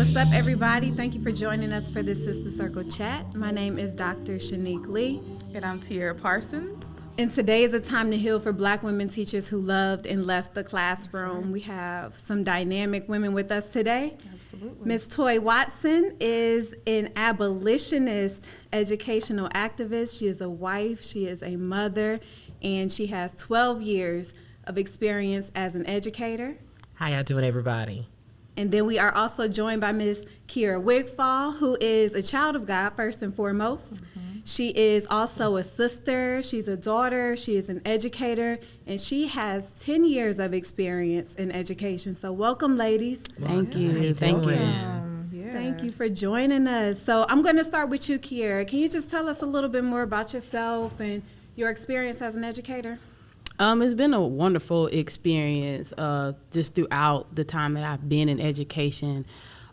What's up, everybody? Thank you for joining us for this Sister Circle chat. My name is Dr. Shanique Lee. And I'm Tierra Parsons. And today is a time to heal for Black women teachers who loved and left the classroom. Right. We have some dynamic women with us today. Absolutely. Ms. Toye Watson is an abolitionist educational activist. She is a wife, she is a mother, and she has 12 years of experience as an educator. How y'all doing, everybody? And then we are also joined by Ms. Kiarra Wigfall, who is a child of God, first and foremost. Mm-hmm. She is also a sister, she's a daughter, she is an educator, and she has 10 years of experience in education. So welcome, ladies. Thank you. Thank you. Yeah. Thank you for joining us. So I'm going to start with you, Kiarra. Can you just tell us a little bit more about yourself and your experience as an educator? It's been a wonderful experience just throughout the time that I've been in education.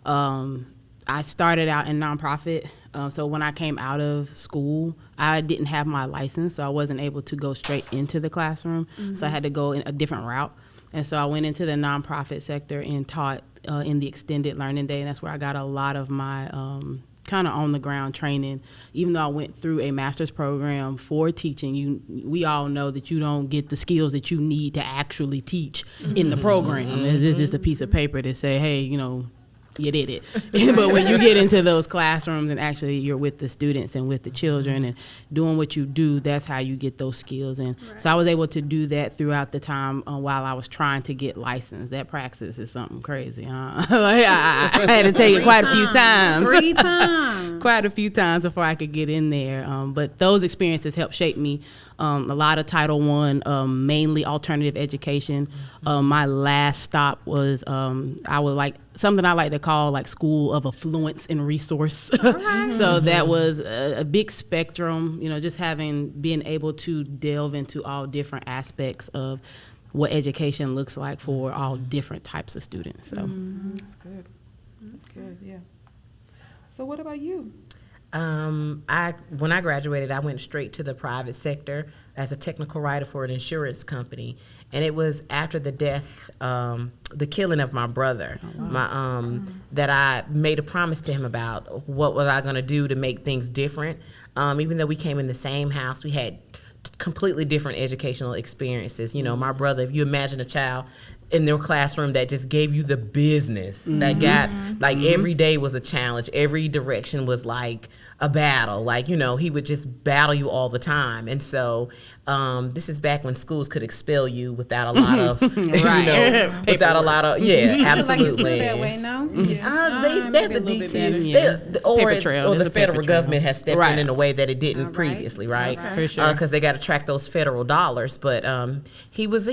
I started out in nonprofit, so when I came out of school, I didn't have my license, so I wasn't able to go straight into the classroom, so I had to go in a different route. And so I went into the nonprofit sector and taught in the extended learning day, and that's where I got a lot of my kind of on-the-ground training. Even though I went through a master's program for teaching, we all know that you don't get the skills that you need to actually teach in the program. It's just a piece of paper to say, hey, you did it. But when you get into those classrooms and actually you're with the students and with the children and doing what you do, that's how you get those skills. And so I was able to do that throughout the time while I was trying to get licensed. That praxis is something crazy, huh? I had to take it quite a few times. 3 times. Quite a few times before I could get in there. But those experiences helped shape me. A lot of Title I, mainly alternative education. My last stop was I would like something I like to call like School of Affluence and Resource. Right. So that was a big spectrum, just being able to delve into all different aspects of what education looks like for all different types of students. So That's good. That's good, yeah. So what about you? When I graduated, I went straight to the private sector as a technical writer for an insurance company. And it was after the death, the killing of my brother, that I made a promise to him about what was I going to do to make things different. Even though we came in the same house, we had completely different educational experiences. My brother, if you imagine a child in their classroom that just gave you the business, that got, every day was a challenge. Every direction was like a battle. He would just battle you all the time. And so this is back when schools could expel you without a lot of, without a lot of, absolutely. Like that way, no? They have the detail, or the federal government has stepped in a way that it didn't previously, right? For sure. Because they got to track those federal dollars. But he was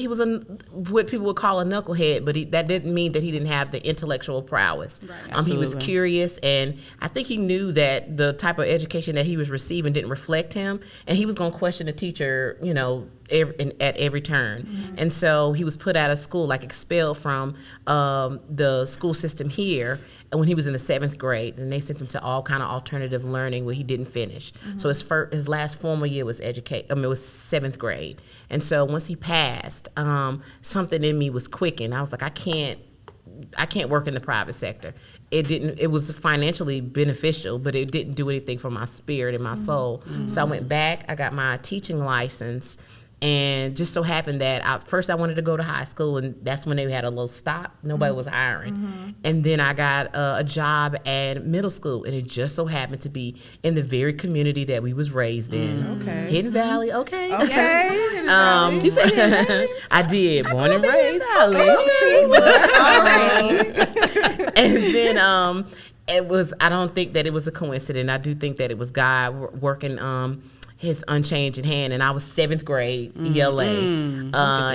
what people would call a knucklehead, but that didn't mean that he didn't have the intellectual prowess. Right. He was curious, and I think he knew that the type of education that he was receiving didn't reflect him, and he was going to question the teacher, at every turn. And so he was put out of school, expelled from the school system here, and when he was in the 7th grade, and they sent him to all kind of alternative learning where he didn't finish. So his last formal year was it was 7th grade. And so once he passed, something in me was quickened. I was like, I can't work in the private sector. It was financially beneficial, but it didn't do anything for my spirit and my soul. So I went back, I got my teaching license, and just so happened that first I wanted to go to high school, and that's when they had a little stop. Nobody was hiring. And then I got a job at middle school, and it just so happened to be in the very community that we was raised in. Okay. Hidden Valley, okay. Hidden Valley. You said Hidden Valley? I did, born and raised. And then I don't think that it was a coincidence. I do think that it was God working his unchanging hand, and I was 7th grade ELA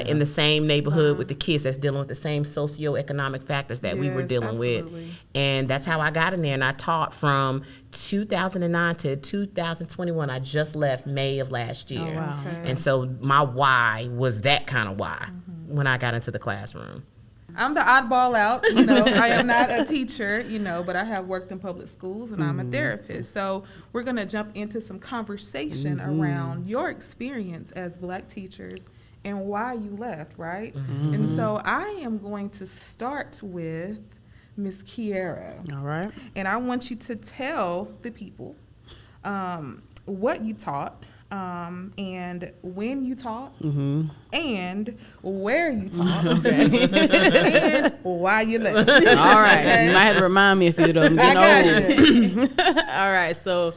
in the same neighborhood with the kids that's dealing with the same socioeconomic factors that we were dealing with. And that's how I got in there, and I taught from 2009 to 2021. I just left May of last year. Oh, wow. Okay. And so my why was that kind of why when I got into the classroom. I'm the oddball out, I am not a teacher, but I have worked in public schools and I'm a therapist. So we're going to jump into some conversation around your experience as Black teachers and why you left, right? And so I am going to start with Miss Kiarra. All right. And I want you to tell the people what you taught, and when you taught, and where you taught, and why you left. All right. You might have to remind me if you don't. I got you. All right. So,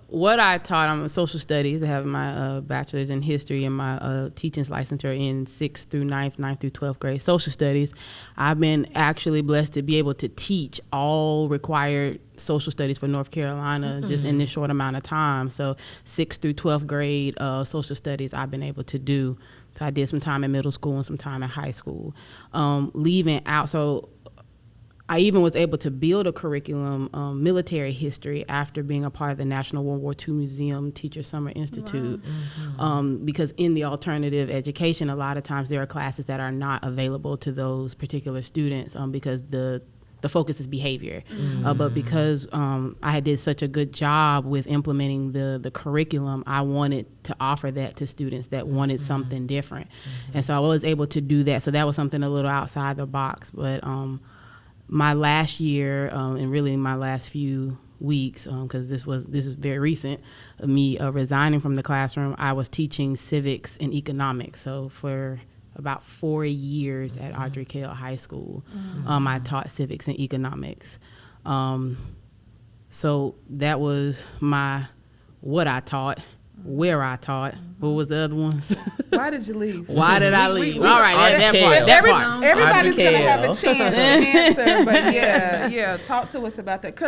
what I taught, I'm a social studies. I have my bachelor's in history and my teaching's licensure in 6th through 9th through 12th grade social studies. I've been actually blessed to be able to teach all required social studies for North Carolina just in this short amount of time. So 6th through 12th grade social studies I've been able to do. So I did some time in middle school and some time in high school. Leaving out, so I even was able to build a curriculum, military history, after being a part of the National World War II Museum Teacher Summer Institute. Wow. Because in the alternative education, a lot of times there are classes that are not available to those particular students because the focus is behavior. But because I did such a good job with implementing the curriculum, I wanted to offer that to students that wanted something different. And so I was able to do that. So that was something a little outside the box. But my last year, and really my last few weeks, because this is very recent, me resigning from the classroom, I was teaching civics and economics. So for about 4 years at Audrey Kell High School, I taught civics and economics. So that was what I taught. Where I taught. What was the other ones? Why did you leave? Why did I leave? All right, that part. Everybody's going to have a chance to answer, but yeah, talk to us about that.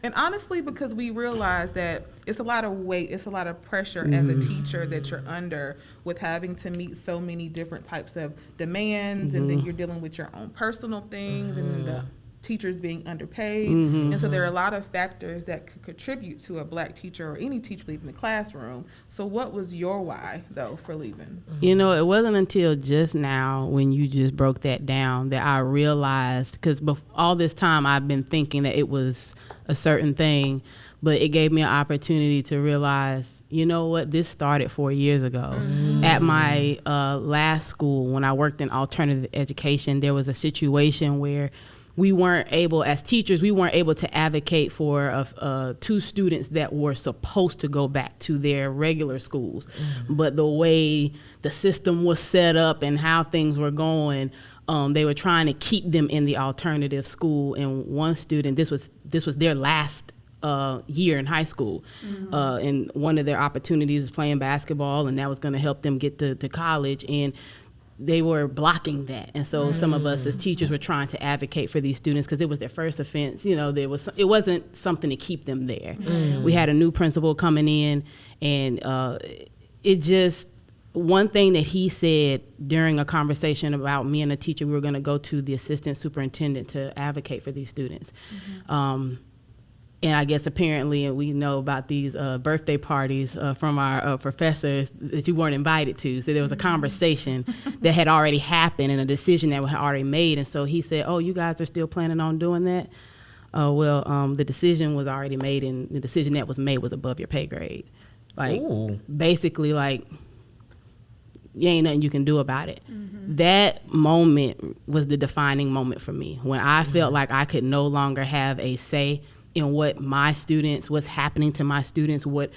And honestly, because we realize that it's a lot of weight, it's a lot of pressure as a teacher that you're under with having to meet so many different types of demands, and then you're dealing with your own personal things, and the teachers being underpaid. And so there are a lot of factors that could contribute to a black teacher or any teacher leaving the classroom. So what was your why, though, for leaving? You know, it wasn't until just now when you just broke that down that I realized, because all this time I've been thinking that it was a certain thing, but it gave me an opportunity to realize, you know what, this started 4 years ago. At my last school, when I worked in alternative education, there was a situation where we weren't able, as teachers, to advocate for 2 students that were supposed to go back to their regular schools. But the way the system was set up and how things were going, they were trying to keep them in the alternative school. And one student, this was their last year in high school, and one of their opportunities was playing basketball, and that was going to help them get to college. And they were blocking that. And so some of us as teachers were trying to advocate for these students because it was their first offense. You know, it wasn't something to keep them there. We had a new principal coming in, and one thing that he said during a conversation about me and a teacher, we were going to go to the assistant superintendent to advocate for these students. And I guess apparently we know about these birthday parties from our professors that you weren't invited to. So there was a conversation that had already happened and a decision that was already made. And so he said, oh, you guys are still planning on doing that? The decision was already made, and the decision that was made was above your pay grade. Like, basically, like, you ain't nothing you can do about it. That moment was the defining moment for me, when I felt like I could no longer have a say in what my students, what's happening to my students, what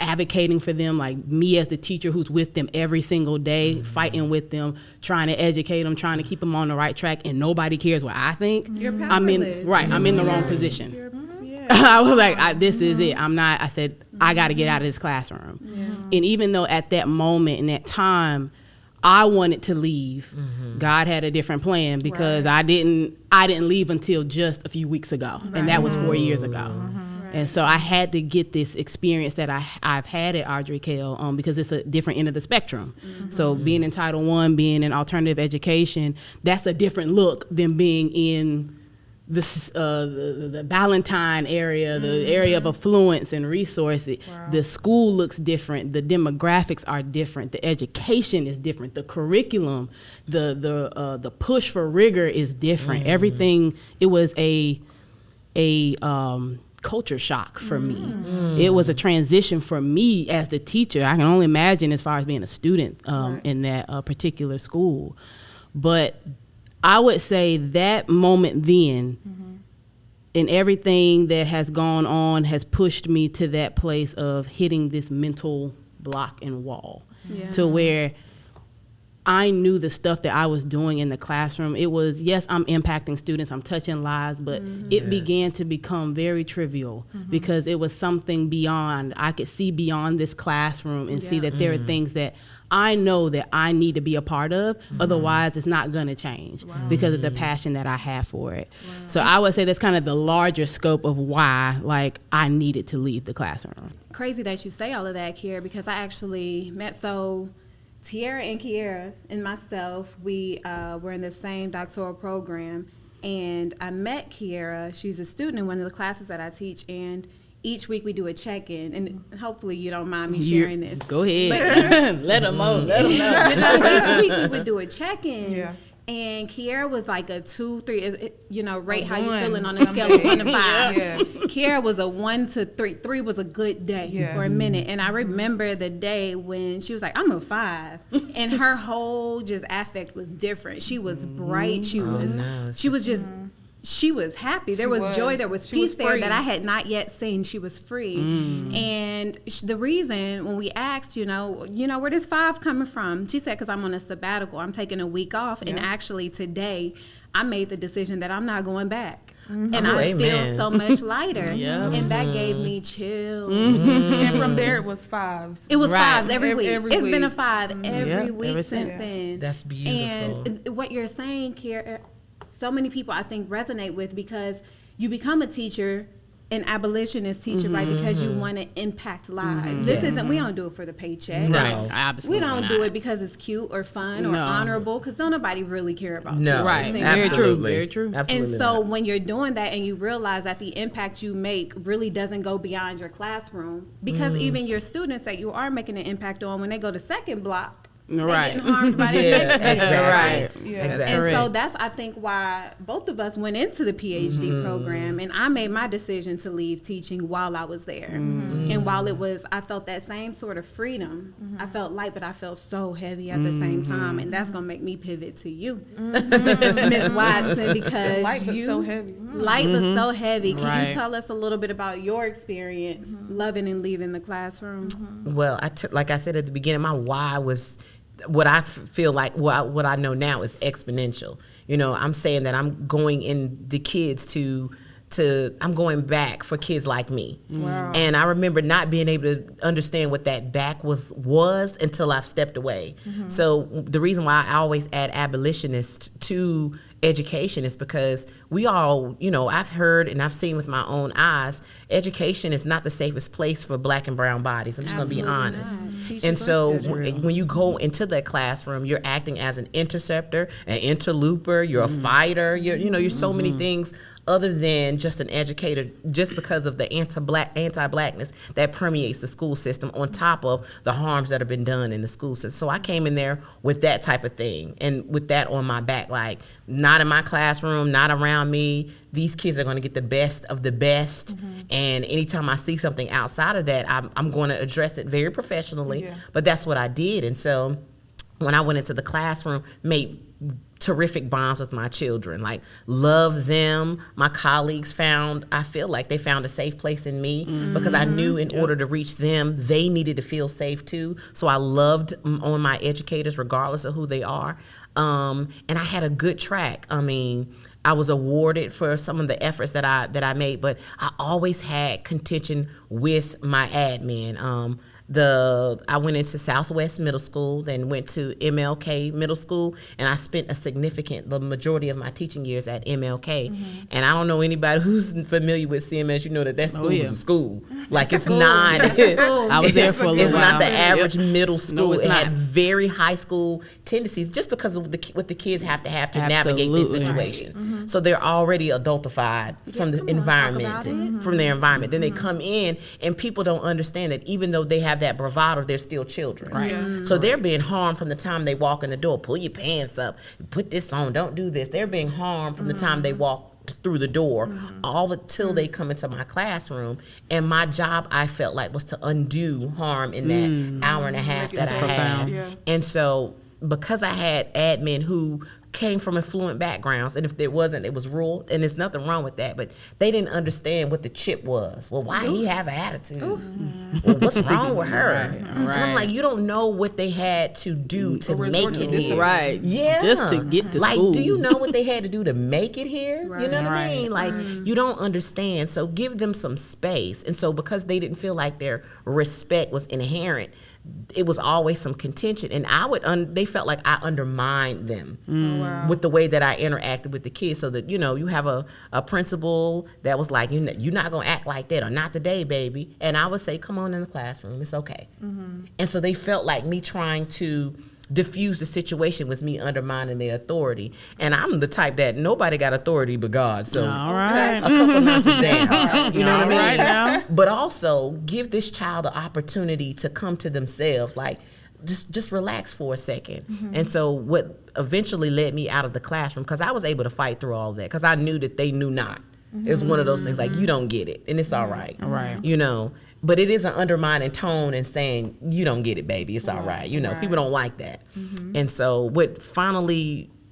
advocating for them, like me as the teacher who's with them every single day, fighting with them, trying to educate them, trying to keep them on the right track, and nobody cares what I think. You're powerless. I'm in the wrong position. I was like, this is it. I said, I got to get out of this classroom. And even though at that moment, in that time, I wanted to leave, God had a different plan, because I didn't leave until just a few weeks ago, and that was 4 years ago. And so I had to get this experience that I've had at Audrey Kell, because it's a different end of the spectrum. So being in Title I, being in alternative education, that's a different look than being in the Ballantyne area, the area of affluence and resources. The school looks different. The demographics are different. The education is different. The curriculum, the push for rigor is different. Everything. It was a culture shock for me. It was a transition for me as the teacher. I can only imagine as far as being a student in that particular school. But I would say that moment then and everything that has gone on has pushed me to that place of hitting this mental block and wall to where I knew the stuff that I was doing in the classroom. It was, yes, I'm impacting students, I'm touching lives, but it began to become very trivial because it was something beyond. I could see beyond this classroom and see that there are things that I know that I need to be a part of. Otherwise, it's not going to change because of the passion that I have for it. So I would say that's kind of the larger scope of why, like, I needed to leave the classroom. Crazy that you say all of that, Kiarra, because I actually met Tierra and Kiarra and myself, we were in the same doctoral program, and I met Kiarra. She's a student in one of the classes that I teach, and each week we do a check-in, and hopefully you don't mind me sharing this. Go ahead. Let them know. Each week we would do a check-in. And Kiarra was like a 2, 3, rate how you feeling on a scale of 1 to 5. Yes. Kiarra was a 1 to 3. 3 was a good day for a minute. And I remember the day when she was like, I'm a 5. And her whole just affect was different. She was bright. She was happy. There was joy. There was peace there that I had not yet seen. She was free. And the reason when we asked, where this 5 coming from? She said, because I'm on a sabbatical. I'm taking a week off. And actually today, I made the decision that I'm not going back. And I feel so much lighter. And that gave me chills. And from there, it was 5s. It was 5s every week. Every it's week. been a 5 every week since then. That's beautiful. And what you're saying, Kiarra, so many people I think resonate with, because you become a teacher, an abolitionist teacher, right? Because you want to impact lives. This isn't, we don't do it for the paycheck. No, absolutely. We don't do it because it's cute or fun or honorable, because don't nobody really care about teachers. Right. Very true. Very true. Absolutely. And so when you're doing that and you realize that the impact you make really doesn't go beyond your classroom, because even your students that you are making an impact on, when they go to second block, they're getting harmed by their Exactly. And so that's, I think, why both of us went into the PhD program, and I made my decision to leave teaching while I was there. And while I felt that same sort of freedom. I felt light, but I felt so heavy at the same time, and that's gonna make me pivot to you, Ms. Watson, because light but so heavy. Light but so heavy. Can you tell us a little bit about your experience loving and leaving the classroom? Well, like I said at the beginning, my why was what I feel like, what I know now is exponential. I'm saying that I'm going in the kids I'm going back for kids like me. Wow. And I remember not being able to understand what that back was until I've stepped away. So the reason why I always add abolitionist to education is because we all, I've heard and I've seen with my own eyes, education is not the safest place for Black and brown bodies. I'm just going to be honest. And so when you go into that classroom, you're acting as an interceptor, an interlooper, you're a fighter, you're so many things other than just an educator, just because of the anti-blackness that permeates the school system, on top of the harms that have been done in the school system. So I came in there with that type of thing, and with that on my back, like, not in my classroom, not around me. These kids are going to get the best of the best, and anytime I see something outside of that, I'm going to address it very professionally, but that's what I did. And so when I went into the classroom, made terrific bonds with my children, like, love them. My colleagues I feel like they found a safe place in me, because I knew in order to reach them, they needed to feel safe too. So I loved on my educators regardless of who they are. And I had a good track. I mean, I was awarded for some of the efforts that I made, but I always had contention with my admin. I went into Southwest Middle School, then went to MLK Middle School, and I spent the majority of my teaching years at MLK. And I don't know anybody who's familiar with CMS, that school is a school. Like, it's not. I was there for a little while. It's not the average middle school. No, it had very high school tendencies, just because of what the kids have to navigate this situation. Right. So they're already adultified from the environment, from their environment. Then they come in, and people don't understand that even though they have that bravado, they're still children. Right. So they're being harmed from the time they walk in the door. Pull your pants up, put this on, don't do this. They're being harmed from the time they walk through the door, all until they come into my classroom. And my job, I felt like, was to undo harm in that hour and a half that I had. And so because I had admin who came from affluent backgrounds, and if there wasn't, it was rural, and there's nothing wrong with that, but they didn't understand what the chip was. Well, why he have an attitude? Well, what's wrong with her? And I'm like, you don't know what they had to do to make it here. Right. Yeah. Just to get to like, school. do you know what they had to do to make it here? You know what I mean? Like, you don't understand. So give them some space. And so because they didn't feel like their respect was inherent, it was always some contention, and they felt like I undermined them with the way that I interacted with the kids. So that, you know, you have a principal that was like, you're not gonna act like that, or not today, baby. And I would say, come on in the classroom, it's okay. And so they felt like me trying to diffuse the situation was me undermining their authority. And I'm the type that nobody got authority but God. So All right. a couple notches down. You know what I mean? Right now. But also give this child an opportunity to come to themselves. Like, just relax for a second. And so what eventually led me out of the classroom, because I was able to fight through all that, because I knew that they knew not. It was one of those things like, you don't get it, and it's all right. Right. You know, but it is an undermining tone and saying, you don't get it, baby, it's all right. You know, people don't like that. And so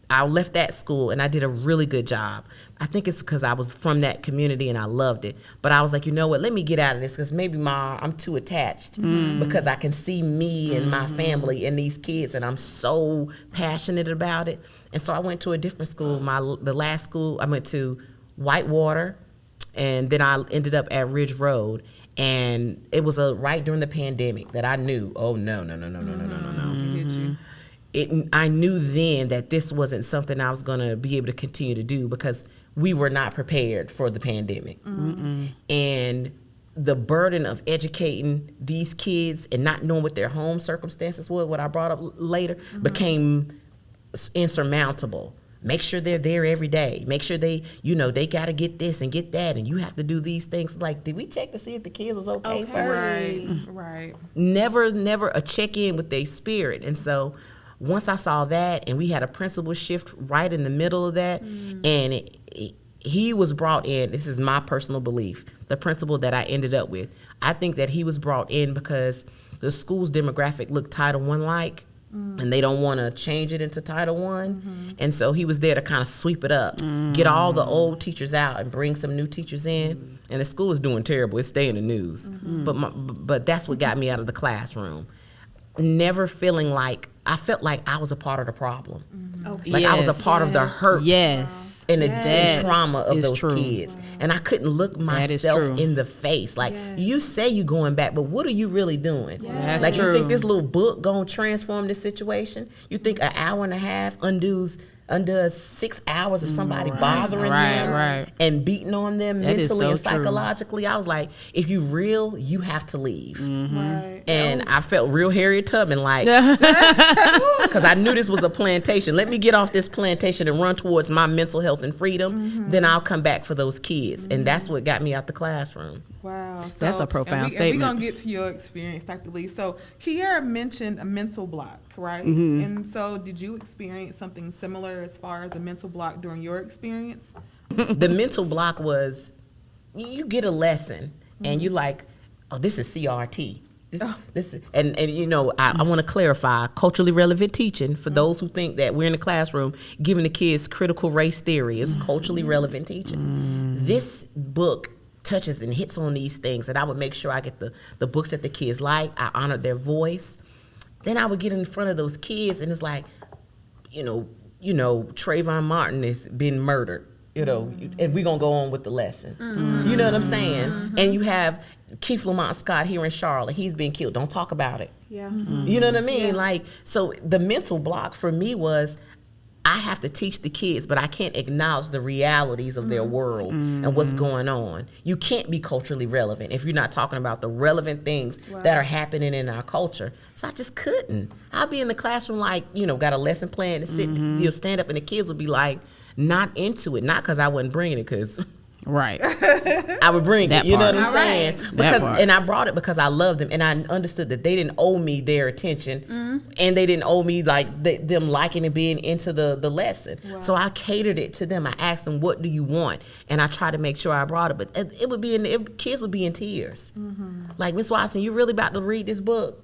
I left that school, and I did a really good job. I think it's because I was from that community and I loved it. But I was like, you know what, let me get out of this, because maybe I'm too attached, because I can see me and my family and these kids, and I'm so passionate about it. And so I went to a different school. The last school, I went to Whitewater, and then I ended up at Ridge Road. And it was right during the pandemic that I knew, oh, no. I knew then that this wasn't something I was going to be able to continue to do, because we were not prepared for the pandemic. And the burden of educating these kids and not knowing what their home circumstances were, what I brought up later, became insurmountable. Make sure they're there every day. Make sure they got to get this and get that, and you have to do these things. Like, did we check to see if the kids was okay first? Right. Never a check-in with their spirit. And so once I saw that, and we had a principal shift right in the middle of that, and he was brought in, this is my personal belief, the principal that I ended up with, I think that he was brought in because the school's demographic looked Title I like, and they don't want to change it into Title I. And so he was there to kind of sweep it up, get all the old teachers out and bring some new teachers in. And the school is doing terrible. It's staying in the news. But that's what got me out of the classroom. Never feeling like, I felt like I was a part of the problem. Like I was a part of the hurt. And the trauma of those kids. And I couldn't look myself in the face. Like, you say you going back, but what are you really doing? Like, you think this little book gonna transform this situation? You think an hour and a half undoes 6 hours of somebody bothering them and beating on them mentally and psychologically? I was like, if you real, you have to leave. And I felt real Harriet Tubman like, because I knew this was a plantation. Let me get off this plantation and run towards my mental health and freedom. Then I'll come back for those kids. And that's what got me out the classroom. Wow. So, that's a profound statement. And we're going to get to your experience, Dr. Lee. So Kiarra mentioned a mental block, right? And so did you experience something similar as far as a mental block during your experience? The mental block was, you get a lesson and you like, oh, this is CRT. And you know, I want to clarify culturally relevant teaching for those who think that we're in the classroom giving the kids critical race theory. It's culturally relevant teaching. This book touches and hits on these things, and I would make sure I get the books that the kids like. I honored their voice. Then I would get in front of those kids, and it's like, you know, Trayvon Martin has been murdered. You know, and we're going to go on with the lesson. You know what I'm saying? And you have Keith Lamont Scott here in Charlotte. He's been killed. Don't talk about it. You know what I mean? Like, so the mental block for me was, I have to teach the kids, but I can't acknowledge the realities of their world and what's going on. You can't be culturally relevant if you're not talking about the relevant things that are happening in our culture. So I just couldn't. I'd be in the classroom like, got a lesson plan to sit, stand up, and the kids would be like, not into it, not because I wasn't bringing it, because I would bring it, you know what I'm saying? Because, and I brought it because I loved them, and I understood that they didn't owe me their attention, and they didn't owe me like them liking and being into the lesson. So I catered it to them. I asked them, what do you want? And I tried to make sure I brought it, but it would be kids would be in tears. Like, Miss Watson, you really about to read this book?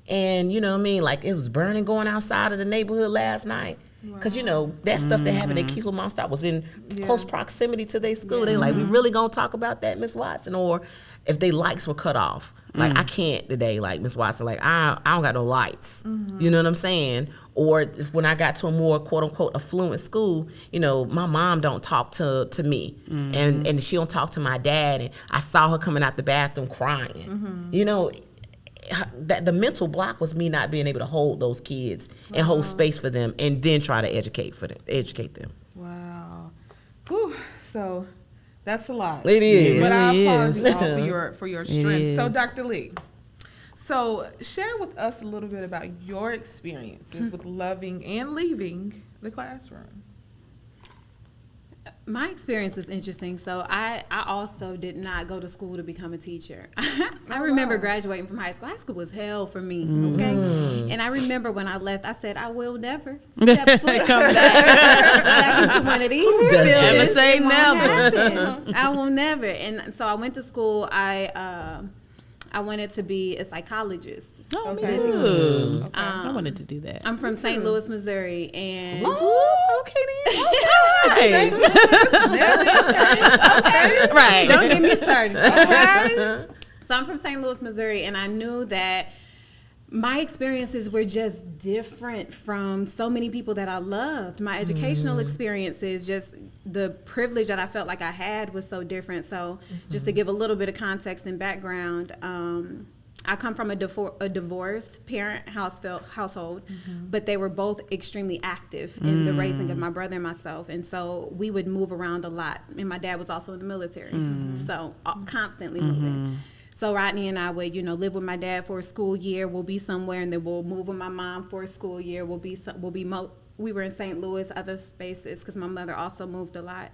And you know what I mean? Like, it was burning going outside of the neighborhood last night. Because, you know, that stuff that happened at Kilo Monster was in close proximity to their school. They like, we really going to talk about that, Miss Watson? Or if they lights were cut off. Like, I can't today, like, Miss Watson. Like, I don't got no lights. You know what I'm saying? Or if, when I got to a more, quote-unquote, affluent school, you know, my mom don't talk to me. And she don't talk to my dad. And I saw her coming out the bathroom crying. You know, that the mental block was me not being able to hold those kids and hold space for them and then try to educate them. Wow. Whew. So that's a lot. It is. But I It applaud is. you all for your strength. So is. Dr. Lee, so share with us a little bit about your experiences with loving and leaving the classroom. My experience was interesting. So I also did not go to school to become a teacher. I remember graduating from high school. High school was hell for me, okay? And I remember when I left, I said, I will never step foot back into one of these buildings. Never say It won't never. happen. I will never. And so I went to school. I wanted to be a psychologist. Oh, Okay. me too. Okay. I wanted to do that. I'm from St. Louis, Missouri, and Okay, Right. don't get me started. Okay? So I'm from St. Louis, Missouri, and I knew that my experiences were just different from so many people that I loved. My educational experiences, just the privilege that I felt like I had was so different. So just to give a little bit of context and background, I come from a divorced parent household, but they were both extremely active in the raising of my brother and myself. And so we would move around a lot. And my dad was also in the military, so constantly moving. So Rodney and I would, live with my dad for a school year. We'll be somewhere, and then we'll move with my mom for a school year. We were in St. Louis, other spaces, because my mother also moved a lot.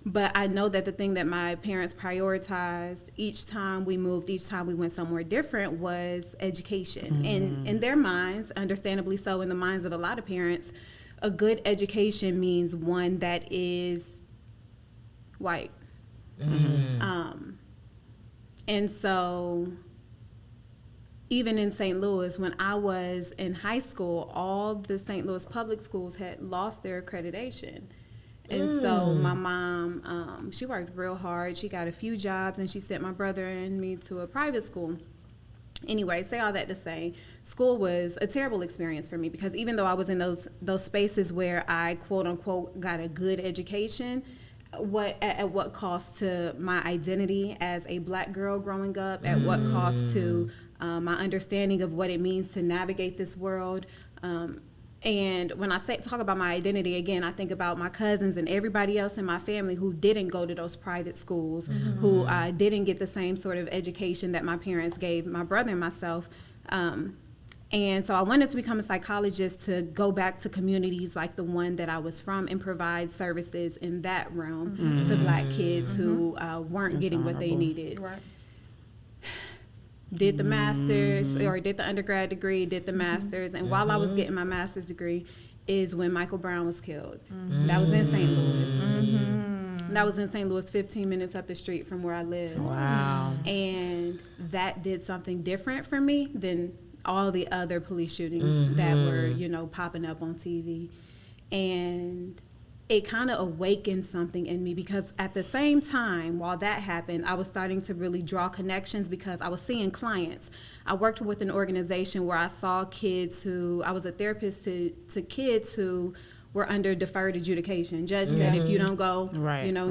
But I know that the thing that my parents prioritized each time we moved, each time we went somewhere different, was education. And in their minds, understandably so, in the minds of a lot of parents, a good education means one that is white. And so even in St. Louis, when I was in high school, all the St. Louis public schools had lost their accreditation. And so my mom, she worked real hard. She got a few jobs, and she sent my brother and me to a private school. Anyway, say all that to say, school was a terrible experience for me, because even though I was in those spaces where I, quote unquote, got a good education, at what cost to my identity as a black girl growing up, at what cost to my understanding of what it means to navigate this world. And when I talk about my identity, again, I think about my cousins and everybody else in my family who didn't go to those private schools, who didn't get the same sort of education that my parents gave my brother and myself. And so I wanted to become a psychologist to go back to communities like the one that I was from and provide services in that realm to black kids who weren't getting what they needed. Right. Did the master's, or did the undergrad degree, did the master's, and while I was getting my master's degree is when Michael Brown was killed. That was in St. Louis. That was in St. Louis, 15 minutes up the street from where I lived. Wow. And that did something different for me than all the other police shootings that were, popping up on TV. And it kind of awakened something in me, because at the same time, while that happened, I was starting to really draw connections, because I was seeing clients. I worked with an organization where I saw kids I was a therapist to kids who were under deferred adjudication. Judge said, if you don't go,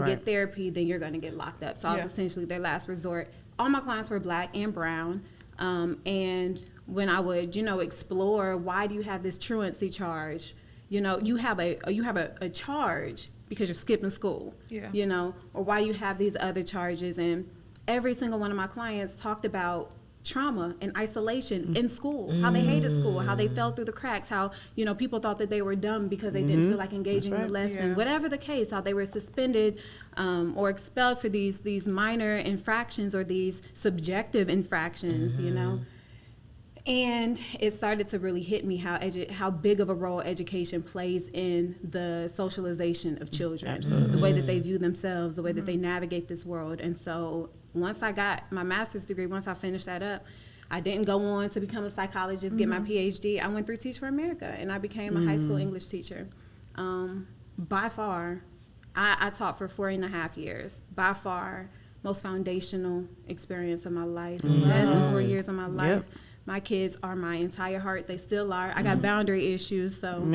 get therapy, then you're going to get locked up. So I was essentially their last resort. All my clients were black and brown. And when I would, explore, why do you have this truancy charge? You have a charge because you're skipping school, or why you have these other charges. And every single one of my clients talked about trauma and isolation in school, how they hated school, how they fell through the cracks, how, people thought that they were dumb because they didn't feel like engaging in the lesson, whatever the case, how they were suspended or expelled for these minor infractions or these subjective infractions, And it started to really hit me how big of a role education plays in the socialization of children. Absolutely. The way that they view themselves, the way that they navigate this world. And so once I got my master's degree, once I finished that up, I didn't go on to become a psychologist, get my PhD. I went through Teach for America, and I became a high school English teacher. By far, I taught for 4.5 years. By far, most foundational experience of my life. Best 4 years of my life. Yep. My kids are my entire heart. They still are. I got boundary issues, so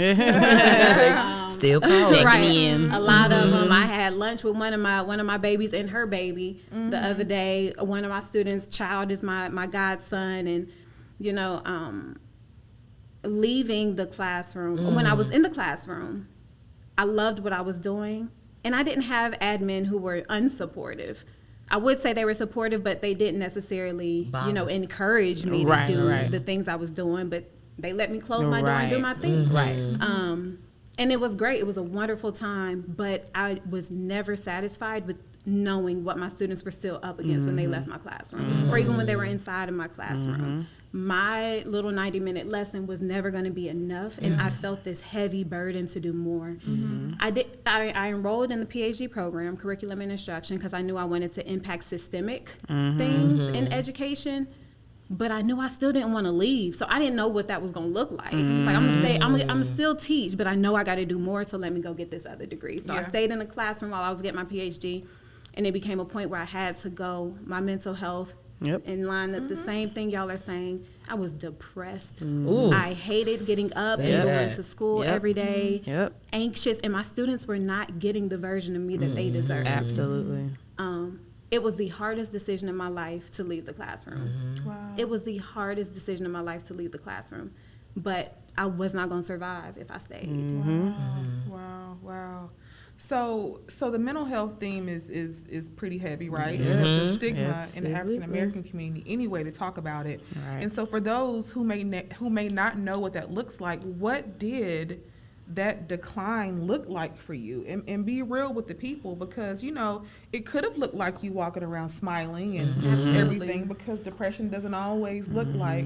Still calling. right. in. A lot of them. I had lunch with one of my babies and her baby the other day. One of my students' child is my godson, and leaving the classroom. When I was in the classroom, I loved what I was doing, and I didn't have admin who were unsupportive. I would say they were supportive, but they didn't necessarily, encourage me to do the things I was doing. But they let me close my door and do my thing. Right. And it was great. It was a wonderful time. But I was never satisfied with knowing what my students were still up against when they left my classroom, or even when they were inside of my classroom. My little 90-minute lesson was never going to be enough, and I felt this heavy burden to do more. I enrolled in the PhD program, Curriculum and Instruction, because I knew I wanted to impact systemic things in education, but I knew I still didn't want to leave, so I didn't know what that was going to look like. It's like, I'm going to stay, I'm going to still teach, but I know I got to do more, so let me go get this other degree. So I stayed in the classroom while I was getting my PhD, and it became a point where I had to go. My mental health in line up the same thing y'all are saying. I was depressed. I hated getting up and going to school every day, anxious, and my students were not getting the version of me that they deserved. Absolutely. It was the hardest decision in my life to leave the classroom. Wow. It was the hardest decision in my life to leave the classroom, but I was not going to survive if I stayed. Wow. So the mental health theme is pretty heavy, right? It's a stigma in the African American community anyway to talk about it. Right. And so for those who may not know what that looks like, what did that decline look like for you? And be real with the people, because it could have looked like you walking around smiling and everything, because depression doesn't always look like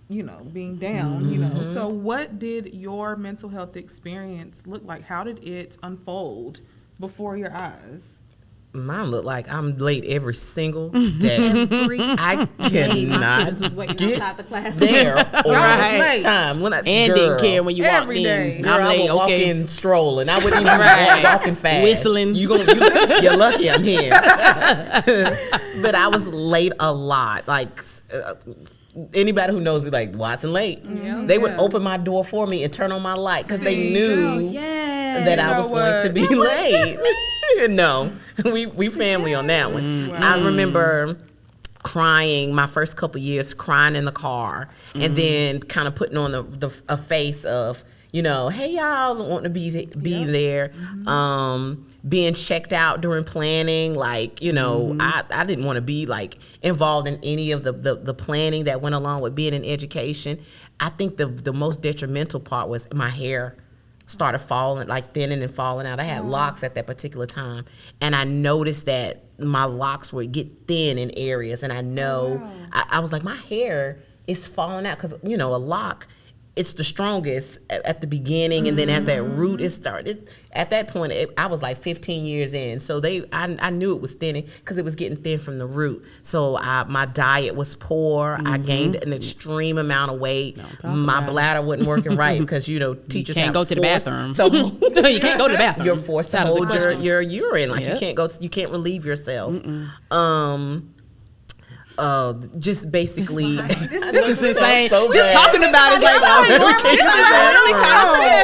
being down, So what did your mental health experience look like? How did it unfold before your eyes? Mine looked like I'm late every single day. I My cannot students was waiting get outside the class. there on late. time. Didn't care when you walked every in. day. Girl, I would walk in strolling. I wouldn't even walking fast. Whistling. You're lucky I'm here. But I was late a lot. Like, anybody who knows me, like, Watson late. They would open my door for me and turn on my light because they knew that I was going to be late. No, we family on that one. I remember crying my first couple years, crying in the car, and then kind of putting on a face of, hey y'all, want to be there, being checked out during planning, like, I didn't want to be like involved in any of the planning that went along with being in education. I think the most detrimental part was my hair started falling, like thinning and falling out. I had locks at that particular time, and I noticed that my locks would get thin in areas, and I was like, my hair is falling out, because a lock, it's the strongest at the beginning, and then as that root is started, at that point, I was like 15 years in. So I knew it was thinning because it was getting thin from the root. So my diet was poor. I gained an extreme amount of weight. My bladder wasn't working right because teachers can't go to the bathroom. You can't go to the bathroom. You're forced to hold your urine. Like you can't relieve yourself. Just basically, This is insane. So Just talking about it like, I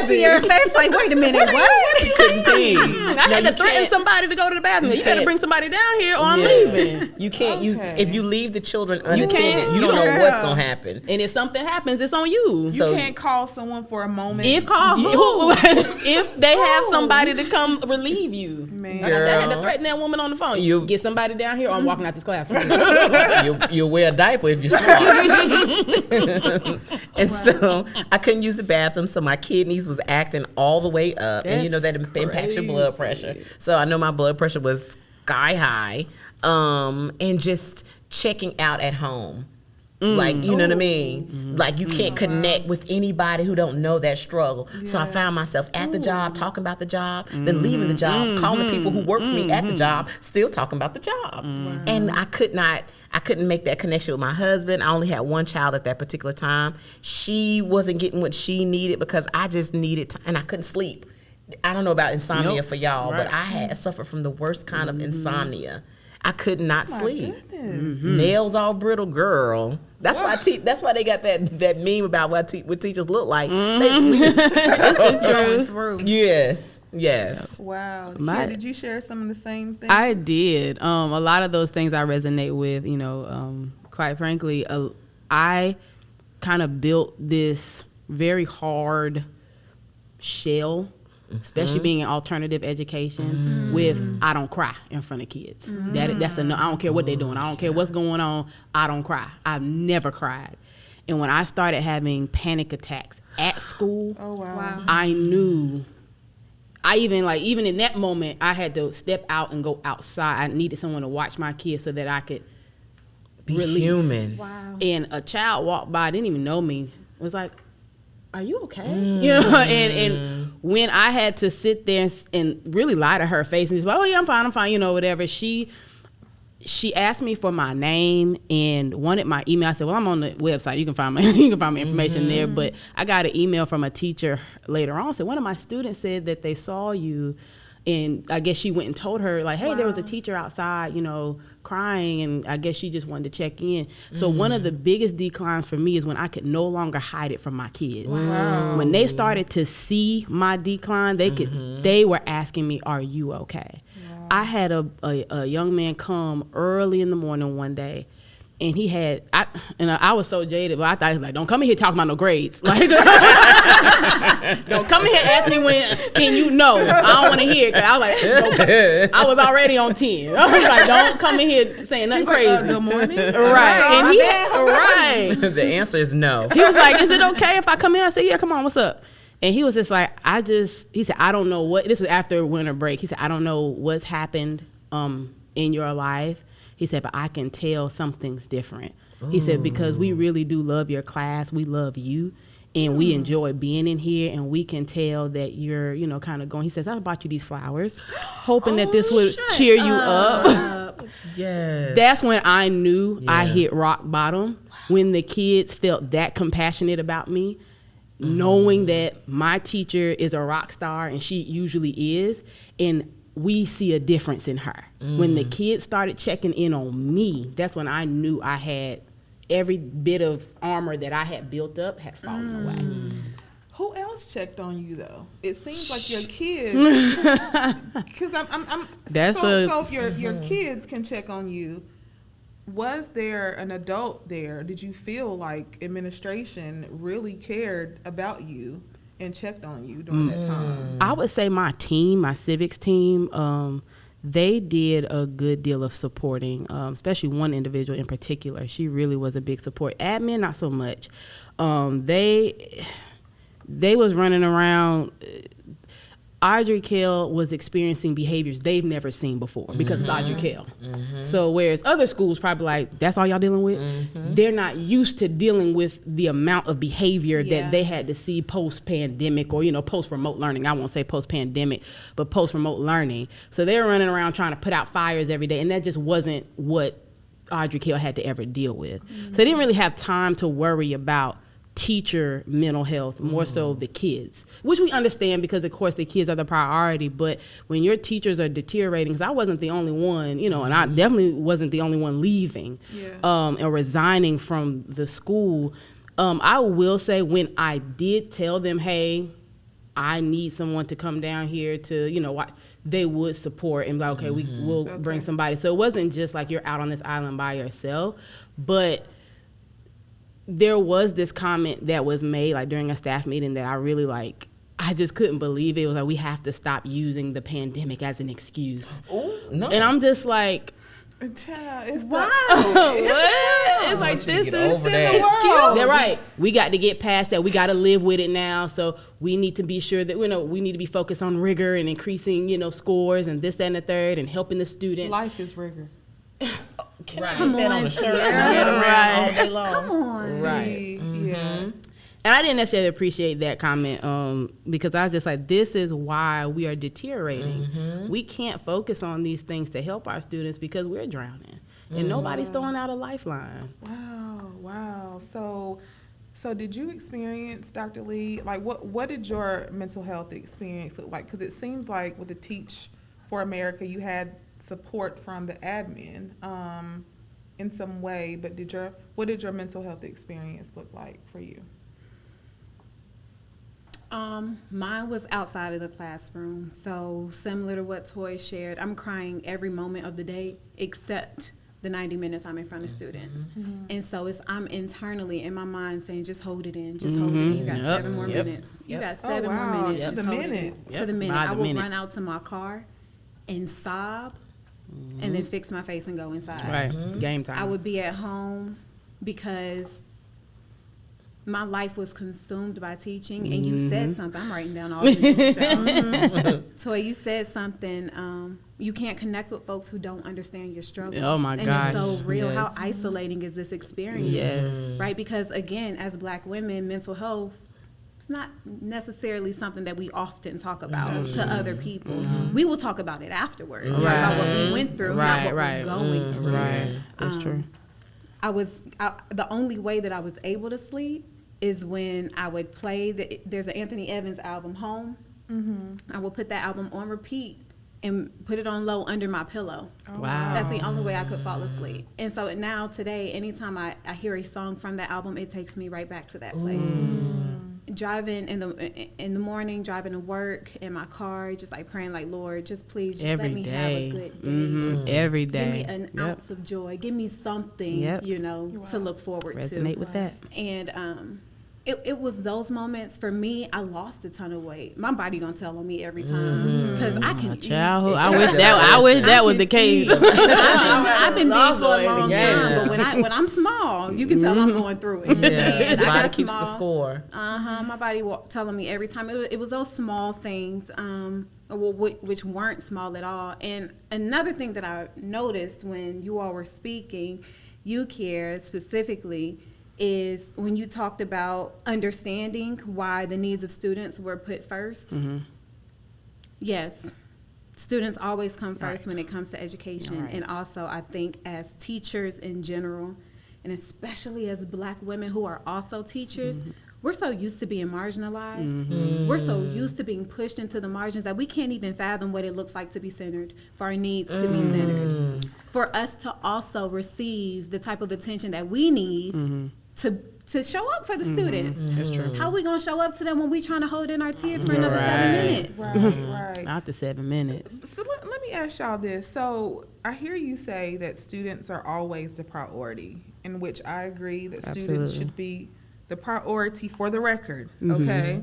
see your face like, wait a minute, what? couldn't be. I had to threaten somebody to go to the bathroom. You better bring somebody down here or I'm leaving. You can't use, if you leave the children You unattended, can't. you don't know what's going to happen. And if something happens, it's on you. You can't call someone for a moment. If they have somebody to come relieve you. Man. Like I said, I had to threaten that woman on the phone. You get somebody down here or I'm walking out this classroom. You'll wear a diaper if you're smart. And so I couldn't use the bathroom, so my kidneys was acting all the way up. And that impacts your blood pressure. So I know my blood pressure was sky high. And just checking out at home. Like, you know what I mean? Like, you can't connect with anybody who don't know that struggle. So I found myself at the job talking about the job, then leaving the job, calling the people who worked with me at the job, still talking about the job. And I couldn't make that connection with my husband. I only had one child at that particular time. She wasn't getting what she needed because I just needed and I couldn't sleep. I don't know about insomnia for y'all, but I had suffered from the worst kind of insomnia. I could not sleep. Nails all brittle, girl. That's why they got that meme about what teachers look like. Going through. Yes. Wow. Kiarra, did you share some of the same things? I did. A lot of those things I resonate with. Quite frankly, I kind of built this very hard shell, especially being in alternative education, with I don't cry in front of kids. That's I don't care what they're doing. I don't care what's going on. I don't cry. I've never cried. And when I started having panic attacks at school, I knew. Even in that moment, I had to step out and go outside. I needed someone to watch my kids so that I could Be release. human. Wow. And a child walked by, didn't even know me, was like, "Are you okay?" And when I had to sit there and really lie to her face and just, "Oh yeah, I'm fine, whatever." She asked me for my name and wanted my email. I said, "Well, I'm on the website. You can find my information there." But I got an email from a teacher later on. Said one of my students said that they saw you, and I guess she went and told her like, "Hey, there was a teacher outside, crying," and I guess she just wanted to check in. So one of the biggest declines for me is when I could no longer hide it from my kids. Wow. When they started to see my decline, they were asking me, "Are you okay?" I had a young man come early in the morning one day, and I was so jaded, but I thought he was like, "Don't come in here talking about no grades. Like, don't come in here ask me when can you know. I don't want to hear it." 'Cause I was like, I was already on 10. I was like, "Don't come in here saying nothing crazy." Good morning. Right. And right. The answer is no. He was like, "Is it okay if I come in?" I said, "Yeah, come on, what's up?" And he was just like, he said, "I don't know what," this was after winter break. He said, "I don't know what's happened in your life." He said, "But I can tell something's different." He said, "Because we really do love your class. We love you. And we enjoy being in here. And we can tell that you're, kind of going." He says, "I bought you these flowers, hoping that this would cheer you up." Yes. That's when I knew I hit rock bottom. When the kids felt that compassionate about me, knowing that my teacher is a rock star, and she usually is, and we see a difference in her. When the kids started checking in on me, that's when I knew I had every bit of armor that I had built up had fallen away. Who else checked on you though? It seems like your kids, because I'm so if your kids can check on you, was there an adult there? Did you feel like administration really cared about you and checked on you during that time? I would say my team, my civics team, they did a good deal of supporting, especially one individual in particular. She really was a big support. Admin, not so much. They was running around. Audrey Kell was experiencing behaviors they've never seen before because it's Audrey Kell. So whereas other schools probably like, "That's all y'all dealing with?" They're not used to dealing with the amount of behavior that they had to see post-pandemic or, post-remote learning. I won't say post-pandemic, but post-remote learning. So they were running around trying to put out fires every day, and that just wasn't what Audrey Kell had to ever deal with. So they didn't really have time to worry about teacher mental health, more so the kids, which we understand because of course the kids are the priority. But when your teachers are deteriorating, because I wasn't the only one, and I definitely wasn't the only one leaving and resigning from the school. I will say when I did tell them, "Hey, I need someone to come down here to, watch," they would support and be like, "Okay, we'll bring somebody." So it wasn't just like you're out on this island by yourself, but there was this comment that was made like during a staff meeting that I really I just couldn't believe it. It was like, "We have to stop using the pandemic as an excuse." Oh, no. And I'm just like, Child, it's Wow. what? It's like, this is over in that. the world. they're right. We got to get past that. We got to live with it now. So we need to be sure that we need to be focused on rigor and increasing, scores and this, that, and the third, and helping the students. Life is rigor. Come Put that on on, the shirt. Tierra. Get around all day long. Come on. Right. See, yeah. And I didn't necessarily appreciate that comment because I was just like, this is why we are deteriorating. We can't focus on these things to help our students because we're drowning. And nobody's throwing out a lifeline. Wow. So did you experience, Dr. Lee, like what did your mental health experience look like? Because it seems like with the Teach for America, you had support from the admin in some way, but what did your mental health experience look like for you? Mine was outside of the classroom. So similar to what Toye shared, I'm crying every moment of the day except the 90 minutes I'm in front of students. And so I'm internally in my mind saying, just hold it in, just hold it in. You got 7 more minutes. You got 7 more minutes. To Just the hold it in. minute. To the minute. I will minute. run out to my car and sob and then fix my face and go inside. Right. Game time. I would be at home because my life was consumed by teaching, and you said something. I'm writing down all this. Toye, you said something. You can't connect with folks who don't understand your struggle. Oh, my and gosh. it's so real. Yes. How isolating is this experience? Yes. Right? Because again, as Black women, mental health, it's not necessarily something that we often talk about to other people. We will talk about it afterwards. Talk about what we went through, not what we're going through. Right. That's true. The only way that I was able to sleep is when I would play there's an Anthony Evans album, Home. I would put that album on repeat and put it on low under my pillow. Wow. That's the only way I could fall asleep. And so now today, anytime I hear a song from that album, it takes me right back to that place. Driving in the morning, driving to work in my car, just like praying like, Lord, just please just Every let me day. have a good day. Just Every give day. me an ounce of joy. Give me something, Yep. to look forward to. Resonate with that. And it was those moments for me. I lost a ton of weight. My body gonna tell on me every time because I can eat. Childhood. I wish that was the case. I've been big for a long time, but when I'm small, you can tell I'm going through it. Yeah, And the I body got keeps the small. score. My body telling me every time. It was those small things, which weren't small at all. And another thing that I noticed when you all were speaking, you, Kiarra, specifically, is when you talked about understanding why the needs of students were put first. Yes, students always come first when it comes to education. And also, I think as teachers in general, and especially as Black women who are also teachers, we're so used to being marginalized. We're so used to being pushed into the margins that we can't even fathom what it looks like to be centered, for our needs to be centered, for us to also receive the type of attention that we need to show up for the students. That's true. How we gonna show up to them when we trying to hold in our tears for another 7 minutes? Right. Not the 7 minutes. So let me ask y'all this. So I hear you say that students are always the priority, in which I agree that students Absolutely. should be the priority for the record, okay?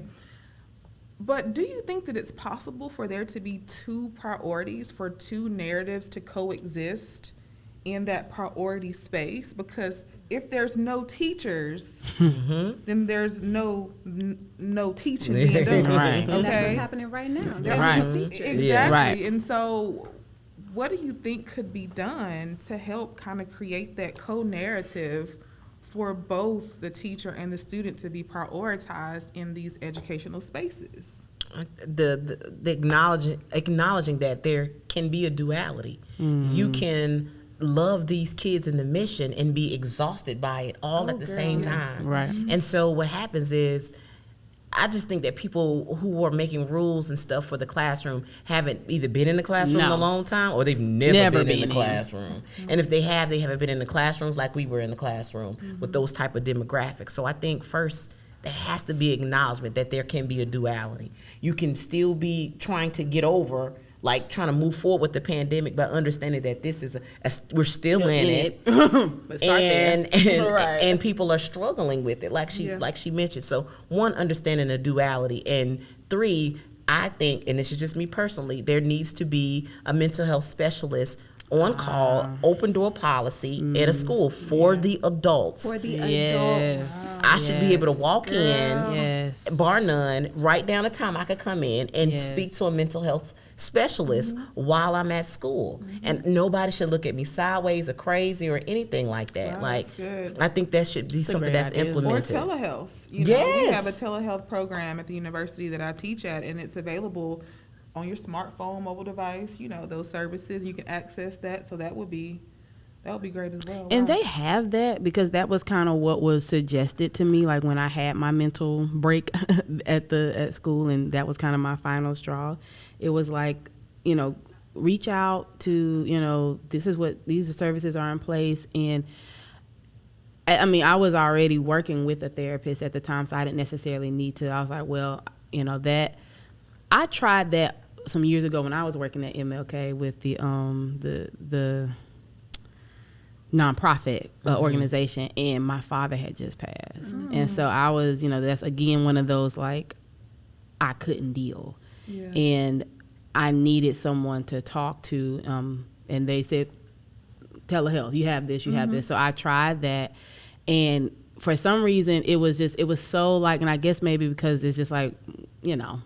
But do you think that it's possible for there to be 2 priorities, for 2 narratives to coexist in that priority space? Because if there's no teachers, then there's no teaching being done. Right. And that's Okay? what's happening right now. There are Right. no teachers. Exactly. Right. And so what do you think could be done to help kind of create that co-narrative for both the teacher and the student to be prioritized in these educational spaces? The acknowledging that there can be a duality. You can love these kids in the mission and be exhausted by it all at the same time. Right. And so what happens is, I just think that people who are making rules and stuff for the classroom haven't either been in the classroom in a long time, or they've never been in the classroom. And if they have, they haven't been in the classrooms like we were in the classroom with those type of demographics. So I think first, there has to be acknowledgement that there can be a duality. You can still be trying to get over, like trying to move forward with the pandemic, but understanding that this is we're still in it. Let's start there. And people are struggling with it, like she mentioned. So 1, understanding the duality, and 3, I think, and this is just me personally, there needs to be a mental health specialist on call, open door policy at a school for the adults. For the Yes. adults. I should be able to walk in, Yes. bar none, write down a time I could come in and speak to a mental health specialist while I'm at school. And nobody should look at me sideways or crazy or anything like that. Wow, like, that's good. I think that should be something that's idea. Or implemented. telehealth. You know, we Yes. have a telehealth program at the university that I teach at, and it's available on your smartphone, mobile device. You know, those services, you can access that. So that would be great as well. And Wow. they have that because that was kind of what was suggested to me, like when I had my mental break at school, and that was kind of my final straw. It was like, you know, reach out to, you know, these services are in place. And I mean, I was already working with a therapist at the time, so I didn't necessarily need to. I was like, well, you know, that I tried that some years ago when I was working at MLK with the nonprofit organization, and my father had just passed. And so I was, you know, that's again one of those, like, I couldn't deal. Yeah. And I needed someone to talk to, and they said, telehealth, you have this, you have this. So I tried that, and for some reason it was so like, and I guess maybe because it's just like, you know,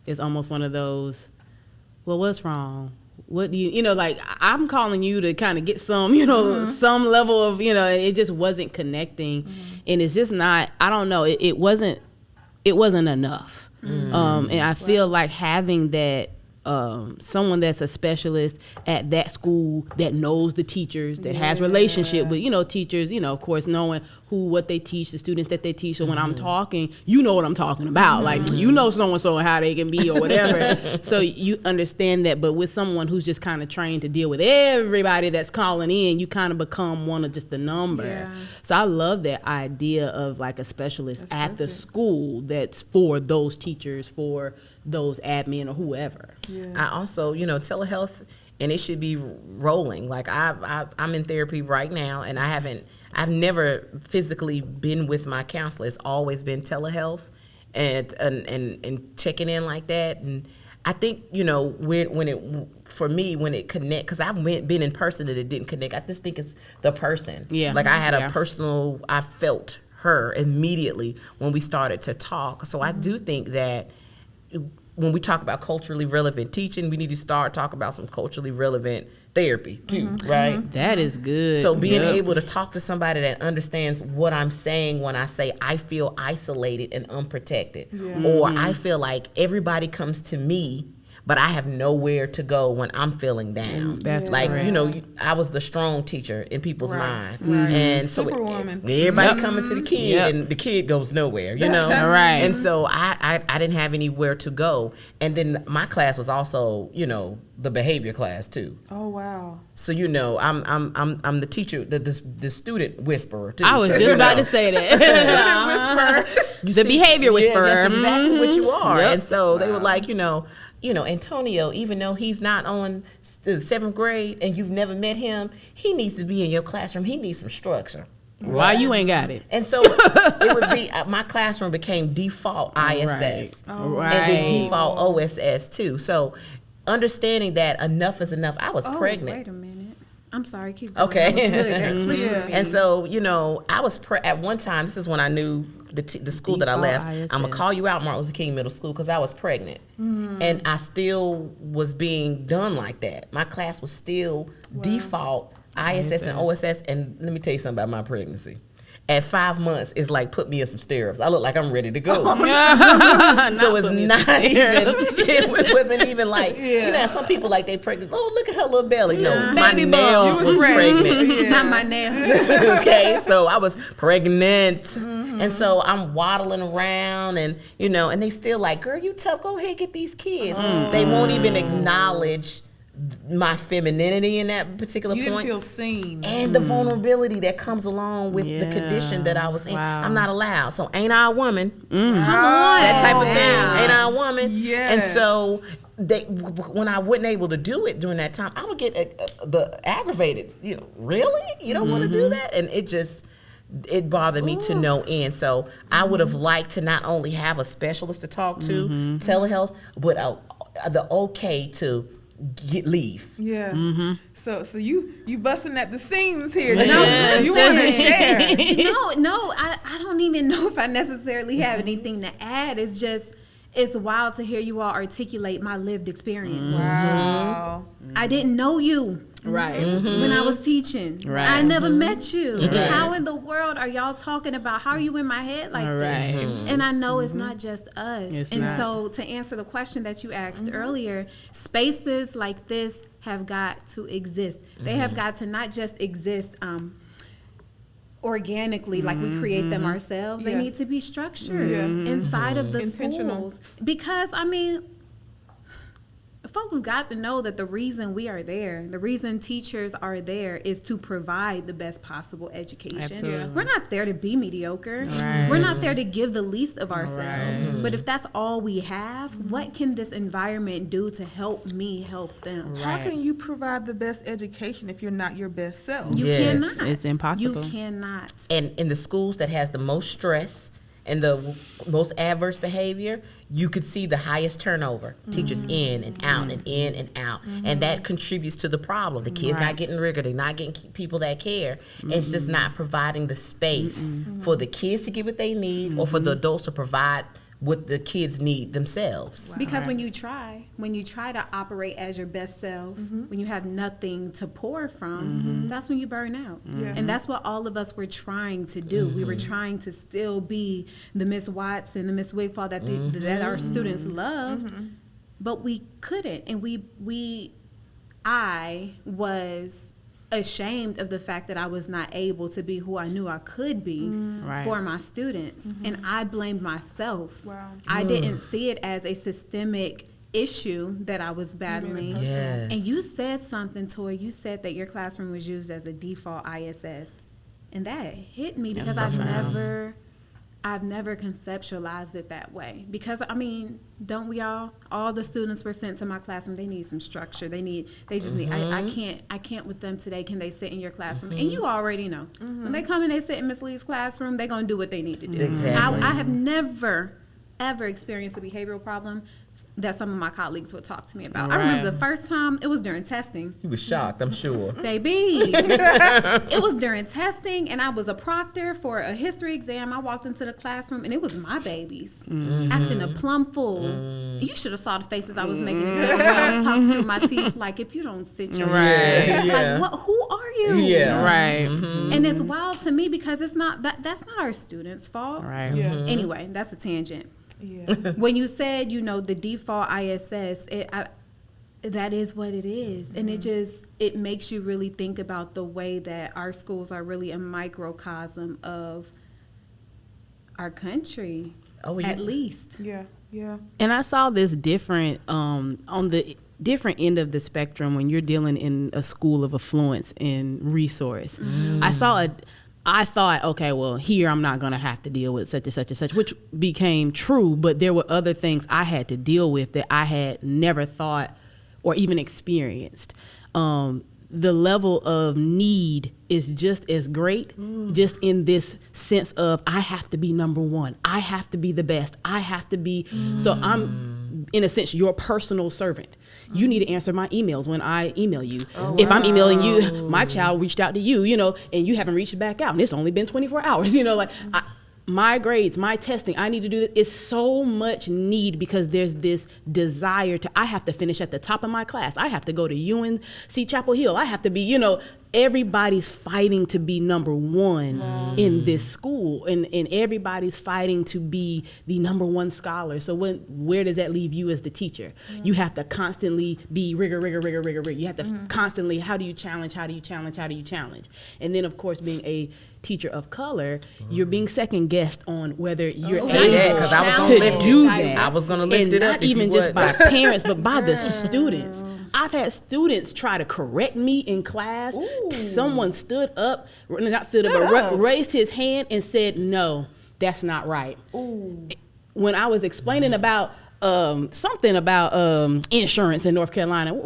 it's almost one of those, well, what's wrong? What do you know, like, I'm calling you to kind of get some, you know, some level of, you know, it just wasn't connecting. And it's just not, I don't know, it wasn't enough. And I feel like having that, someone that's a specialist at that school that knows the teachers, that has relationship with, you know, teachers, you know, of course, knowing what they teach, the students that they teach. So when I'm talking, you know what I'm talking about. Like, you know so-and-so and how they can be or whatever. So you understand that. But with someone who's just kind of trained to deal with everybody that's calling in, you kind of become one of just the number. Yeah. So I love that idea of like a specialist at the school that's for those teachers, for those admin or whoever. Yeah. I also, you know, telehealth, and it should be rolling. Like I'm in therapy right now, and I've never physically been with my counselor. It's always been telehealth and checking in like that. And I think, you know, when it connect, because I've been in person and it didn't connect. I just think it's the person. Yeah. Like I had I felt her immediately when we started to talk. So I do think that when we talk about culturally relevant teaching, we need to start talking about some culturally relevant therapy too, right? That is good. So being able to talk to somebody that understands what I'm saying when I say I feel isolated and unprotected, or I feel like everybody comes to me, but I have nowhere to go when I'm feeling down. That's like, correct. you know, I was the strong teacher in people's mind. Right. And so Superwoman. everybody coming to the kid and the kid goes nowhere, you know? Right. And so I didn't have anywhere to go. And then my class was also, you know, the behavior class too. Oh wow. So, you know, I'm the teacher, the student whisperer too. I was So, just you about know. to say that. The behavior whisperer. Yeah, that's exactly what you are. Yep. And so they were like, you know, Antonio, even though he's not on the 7th grade and you've never met him, he needs to be in your classroom. He needs some structure. Why you ain't got it? And so it would be, my classroom became default ISS. Right. And then default OSS too. So understanding that enough is enough. I was pregnant. Wait a minute. I'm sorry. Keep going. Okay. That was good. That cleared me. And so, you know, I was at one time, this is when I knew the school that I left. Default I'm going to call ISS. you out, Martin Luther King Middle School, because I was pregnant. And I still was being done like that. My class was still default ISS and OSS. And let me tell you something about my pregnancy. At 5 months, it's like put me in some stirrups. I look like I'm ready to go. So it's not even, it wasn't even like, you know, some people like they pregnant. Oh, look at her little belly. No, my Baby nails bump. was You was pregnant. It's not my nails. Okay, so I was pregnant. And so I'm waddling around and, you know, and they still like, girl, you tough, go ahead, get these kids. They won't even acknowledge my femininity in that particular You point. didn't feel seen. And the vulnerability that comes along with the Yeah. condition that I was in. Wow. I'm not allowed. So ain't I a woman? Come on. That type of thing. Ain't I a woman? Yes. And so when I wasn't able to do it during that time, I would get aggravated. You know, really? You don't want to do that? And it bothered me to no end. So I would have liked to not only have a specialist to talk to, telehealth, but the okay to leave. Yeah. So you busting at the seams here. No, You want to share. No, I don't even know if I necessarily have anything to add. It's just, it's wild to hear you all articulate my lived experience. Wow. I didn't know you. Right. When I was teaching. Right. I never met you. Right. How in the world are y'all talking about, how are you in my head like this? And I know it's not just us. It's and not. so to answer the question that you asked earlier, spaces like this have got to exist. They have got to not just exist organically, like we create them ourselves. They Yeah. need to be structured Yeah. inside of the Intentional. schools. Because, I mean, folks got to know that the reason we are there, the reason teachers are there, is to provide the best possible education. Absolutely. We're not there to be mediocre. Right. We're not there to give the least of ourselves. Right. But if that's all we have, what can this environment do to help me help them? How Right. can you provide the best education if you're not your best self? You Yes. cannot. It's impossible. You cannot. And in the schools that has the most stress and the most adverse behavior, you could see the highest turnover. Teachers in and out and in and out. And that contributes to the problem. The kids Right. not getting rigor, they're not getting people that care. It's just not providing the space for the kids to get what they need or for the adults to provide what the kids need themselves. Because when you try to operate as your best self, when you have nothing to pour from, that's when you burn out. Yeah. And that's what all of us were trying to do. We were trying to still be the Miss Watson, the Miss Wigfall that our students loved, but we couldn't. And I was ashamed of the fact that I was not able to be who I knew I could be Right. for my students. And I blamed myself. Wow. I didn't see it as a systemic issue that I was battling. Yes. And you said something, Toy. You said that your classroom was used as a default ISS. And that hit me because I've never conceptualized it that way. Because I mean, don't we all the students were sent to my classroom, they need some structure. They just need I can't with them today. Can they sit in your classroom? And you already know. When they come and they sit in Miss Lee's classroom, they're gonna do what they need to do. Exactly. I have never ever experienced a behavioral problem that some of my colleagues would talk to me about. I remember the first time, it was during testing. You was shocked, I'm sure. Baby. It was during testing, and I was a proctor for a history exam. I walked into the classroom, and it was my babies acting a plum fool. You should have saw the faces I was making in the classroom. I was talking through my teeth, like, if you don't sit your Right. Yeah. like, who are you? Yeah. Right. And it's wild to me because it's not that's not our students' fault. Right. Yeah. Anyway, that's a tangent. Yeah. When you said, the default ISS, that is what it is. And it makes you really think about the way that our schools are really a microcosm of our country, at least. Yeah. Yeah. And I saw this different on the different end of the spectrum when you're dealing in a school of affluence and resource. I thought, okay, well, here I'm not going to have to deal with such and such and such, which became true, but there were other things I had to deal with that I had never thought or even experienced. The level of need is just as great, just in this sense of I have to be number one. I have to be the best. I have to be. So I'm, in a sense, your personal servant. You need to answer my emails when I email you. If I'm emailing you, my child reached out to you, and you haven't reached back out, and it's only been 24 hours, my grades, my testing, I need to do it. It's so much need because there's this desire I have to finish at the top of my class. I have to go to UNC Chapel Hill. I have to be, everybody's fighting to be number one in this school, and everybody's fighting to be the number one scholar. So where does that leave you as the teacher? You have to constantly be rigor. You have to constantly, how do you challenge? And then, of course, being a teacher of color, you're being second guessed on whether you're able because I was to gonna do lift that. I was gonna lift And it up not if you even just would. by parents, but by the students. I've had students try to correct me in class. Someone stood up, raised his hand and said, "No, that's not right." When I was explaining about something about insurance in North Carolina,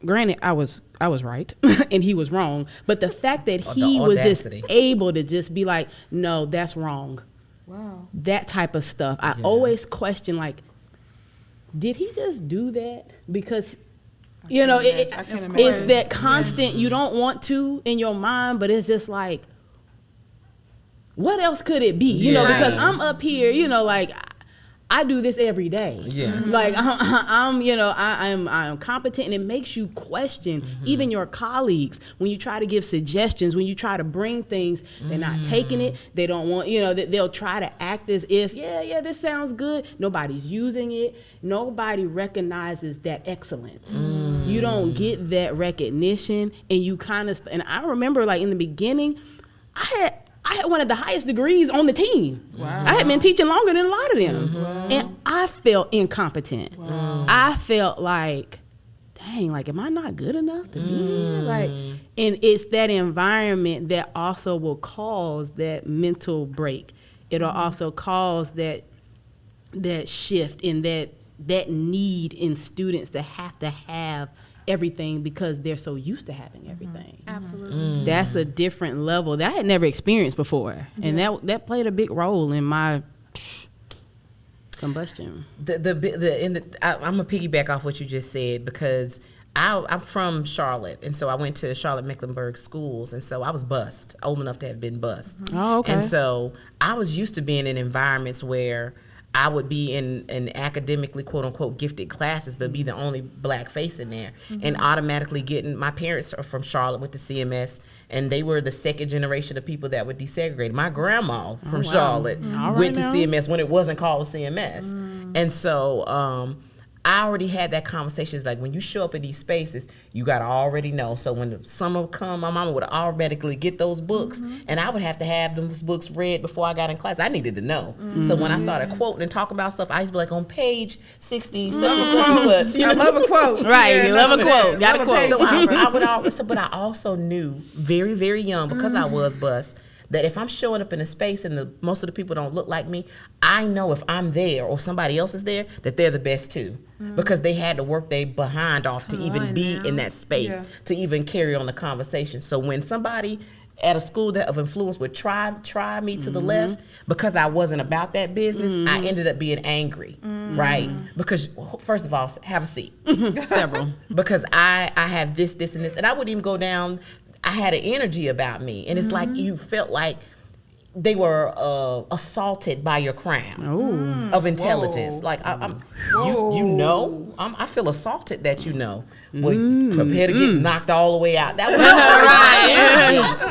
granted, I was right and he was wrong, but the fact that he was just able to just be like, "No, that's wrong." Wow. That type of stuff. I always question, like, did he just do that? Because it's that constant, you don't want to in your mind, but it's just like, what else could it be? Because I'm up here, I do this every day. Yes. Like I'm competent, and it makes you question even your colleagues when you try to give suggestions, when you try to bring things, they're not taking it. They don't want, they'll try to act as if, this sounds good. Nobody's using it. Nobody recognizes that excellence. You don't get that recognition, and you kind of, and I remember like in the beginning, I had one of the highest degrees on the team. Wow. I had been teaching longer than a lot of them. And I felt incompetent. Wow. I felt like, dang, like, am I not good enough to be here? Like, and it's that environment that also will cause that mental break. It'll also cause that shift in that need in students to have everything because they're so used to having everything. Absolutely. That's a different level that I had never experienced before. And that played a big role in my combustion. I'm gonna piggyback off what you just said because I'm from Charlotte, and so I went to Charlotte Mecklenburg schools, and so I was bused, old enough to have been bused. Oh, okay. And so I was used to being in environments where I would be in academically quote unquote gifted classes, but be the only black face in there, and automatically getting. My parents are from Charlotte, went to CMS, and they were the second generation of people that were desegregated. My grandma from Charlotte went to CMS when it wasn't called CMS, and so I already had that conversation. It's like when you show up in these spaces, you gotta already know. So when the summer come, my mama would automatically get those books, and I would have to have those books read before I got in class. I needed to know. So when I started quoting and talking about stuff, I used to be like on page 60, such and such. I love a quote. Right, you love a quote. Got a quote. So I would always, but I also knew very, very young, because I was bused, that if I'm showing up in a space and most of the people don't look like me, I know if I'm there or somebody else is there, that they're the best too. Because they had to work their behind off to even be in that space, to even carry on the conversation. So when somebody at a school of influence would try me to the left, because I wasn't about that business, I ended up being angry, right? Because first of all, have a seat. Several. Because I have this, and this, and I wouldn't even go down. I had an energy about me, and it's like you felt like they were assaulted by your crown of intelligence. Whoa. Like I feel assaulted that prepare to get knocked all the way out. That was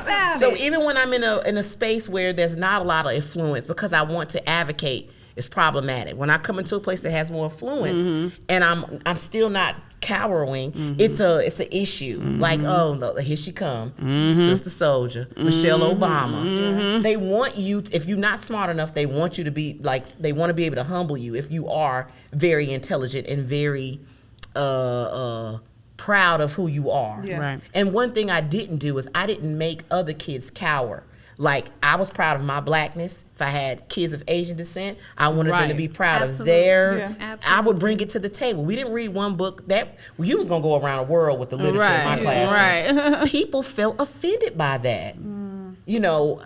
right. So even when I'm in a space where there's not a lot of influence, because I want to advocate, it's problematic. When I come into a place that has more influence, and I'm still not cowering, it's an issue. Like, oh no, here she come, Sister Soldier, Michelle Obama. They want you, if you're not smart enough, they want you to be like, they want to be able to humble you if you are very intelligent and very proud of who you are. Yeah. Right. And one thing I didn't do is I didn't make other kids cower. Like, I was proud of my blackness. If I had kids of Asian descent, I wanted them to be proud of their. Yeah. I would bring it to the table. We didn't read one book that you was gonna go around the world with the literature in my classroom. Right. People felt offended by that. You know,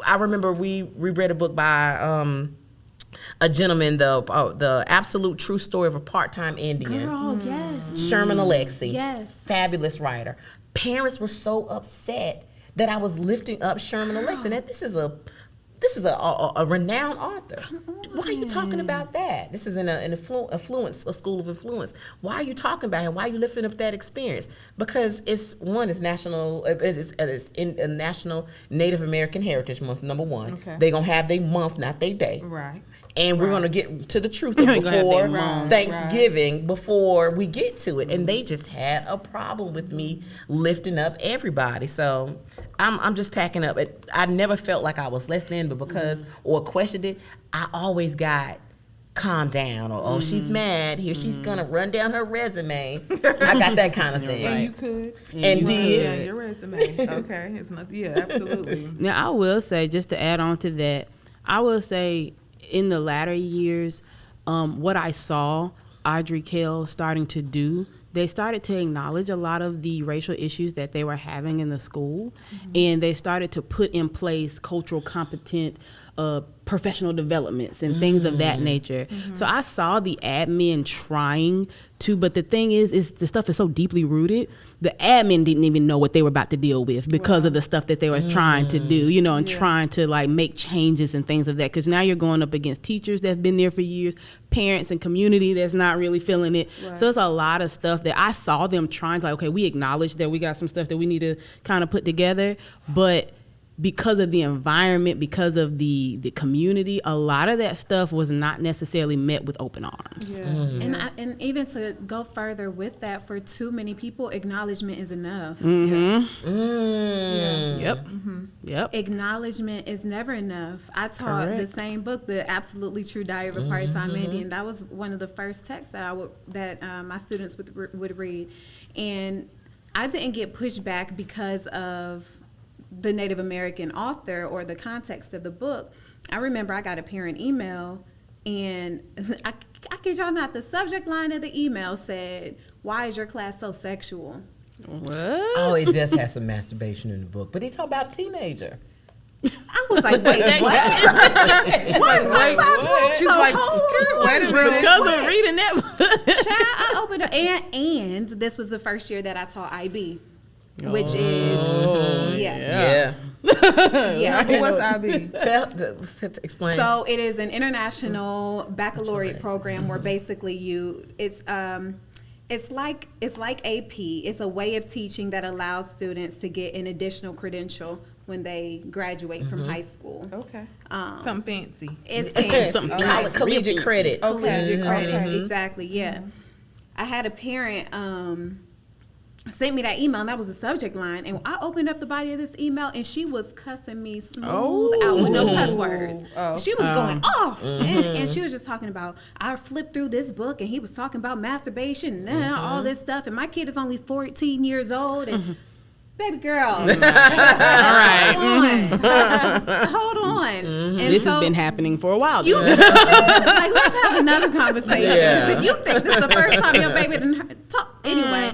I remember we read a book by a gentleman, the absolute true story of a part-time Indian. Girl, yes. Sherman Alexie. Yes. Fabulous writer. Parents were so upset that I was lifting up Sherman Alexie. And this is a renowned author. Why are you talking about that? This is in a school of influence. Why are you talking about him? Why are you lifting up that experience? Because it's national. It's in a National Native American Heritage Month. Number one, They're gonna have their month, not their day. Right. And we're gonna get to the truth before Thanksgiving, before we get to it. And they just had a problem with me lifting up everybody. So I'm just packing up. I never felt like I was less than, but because or questioned it, I always got calm down, or she's mad, here she's gonna run down her resume. I got that kind of thing. And you could. And did. Yeah, your resume. Okay. It's not, absolutely. Now, I will say, just to add on to that, I will say in the latter years, what I saw Audrey Kell starting to do, they started to acknowledge a lot of the racial issues that they were having in the school, and they started to put in place cultural competent professional developments and things of that nature. So I saw the admin trying to, but the thing is the stuff is so deeply rooted. The admin didn't even know what they were about to deal with because of the stuff that they were trying to do, you know, and trying to like make changes and things of that. Because now you're going up against teachers that's been there for years, parents and community that's not really feeling it. So it's a lot of stuff that I saw them trying to, like, okay, we acknowledge that we got some stuff that we need to kind of put together, but because of the environment, because of the community, a lot of that stuff was not necessarily met with open arms. And even to go further with that, for too many people, acknowledgement is enough. Yep. Acknowledgement is never enough. I taught the same book, The Absolutely True Diary of a Part-Time Indian. That was one of the first texts that my students would read, and I didn't get pushback because of the Native American author or the context of the book. I remember I got a parent email, and I kid y'all not, the subject line of the email said, "Why is your class so sexual?" What? Oh, it does have some masturbation in the book, but he talk about a teenager. I was like, wait, what? She's like, wait a minute. Because of reading that book. Child, I opened up, and this was the first year that I taught IB, which is, Yeah. What's IB? Explain. So it is an international baccalaureate program where basically it's like AP. It's a way of teaching that allows students to get an additional credential when they graduate from high school. Okay. Something fancy. It's fancy. Collegiate credit. Collegiate credit, exactly, yeah. I had a parent sent me that email, and that was the subject line, and I opened up the body of this email, and she was cussing me smooth out with no cuss words. She was going off, and she was just talking about, I flipped through this book, and he was talking about masturbation and all this stuff, and my kid is only 14 years old, and baby girl, all right, hold on. And this has been happening for a while. Like, let's have another conversation. If you think this is the first time your baby didn't talk, anyway.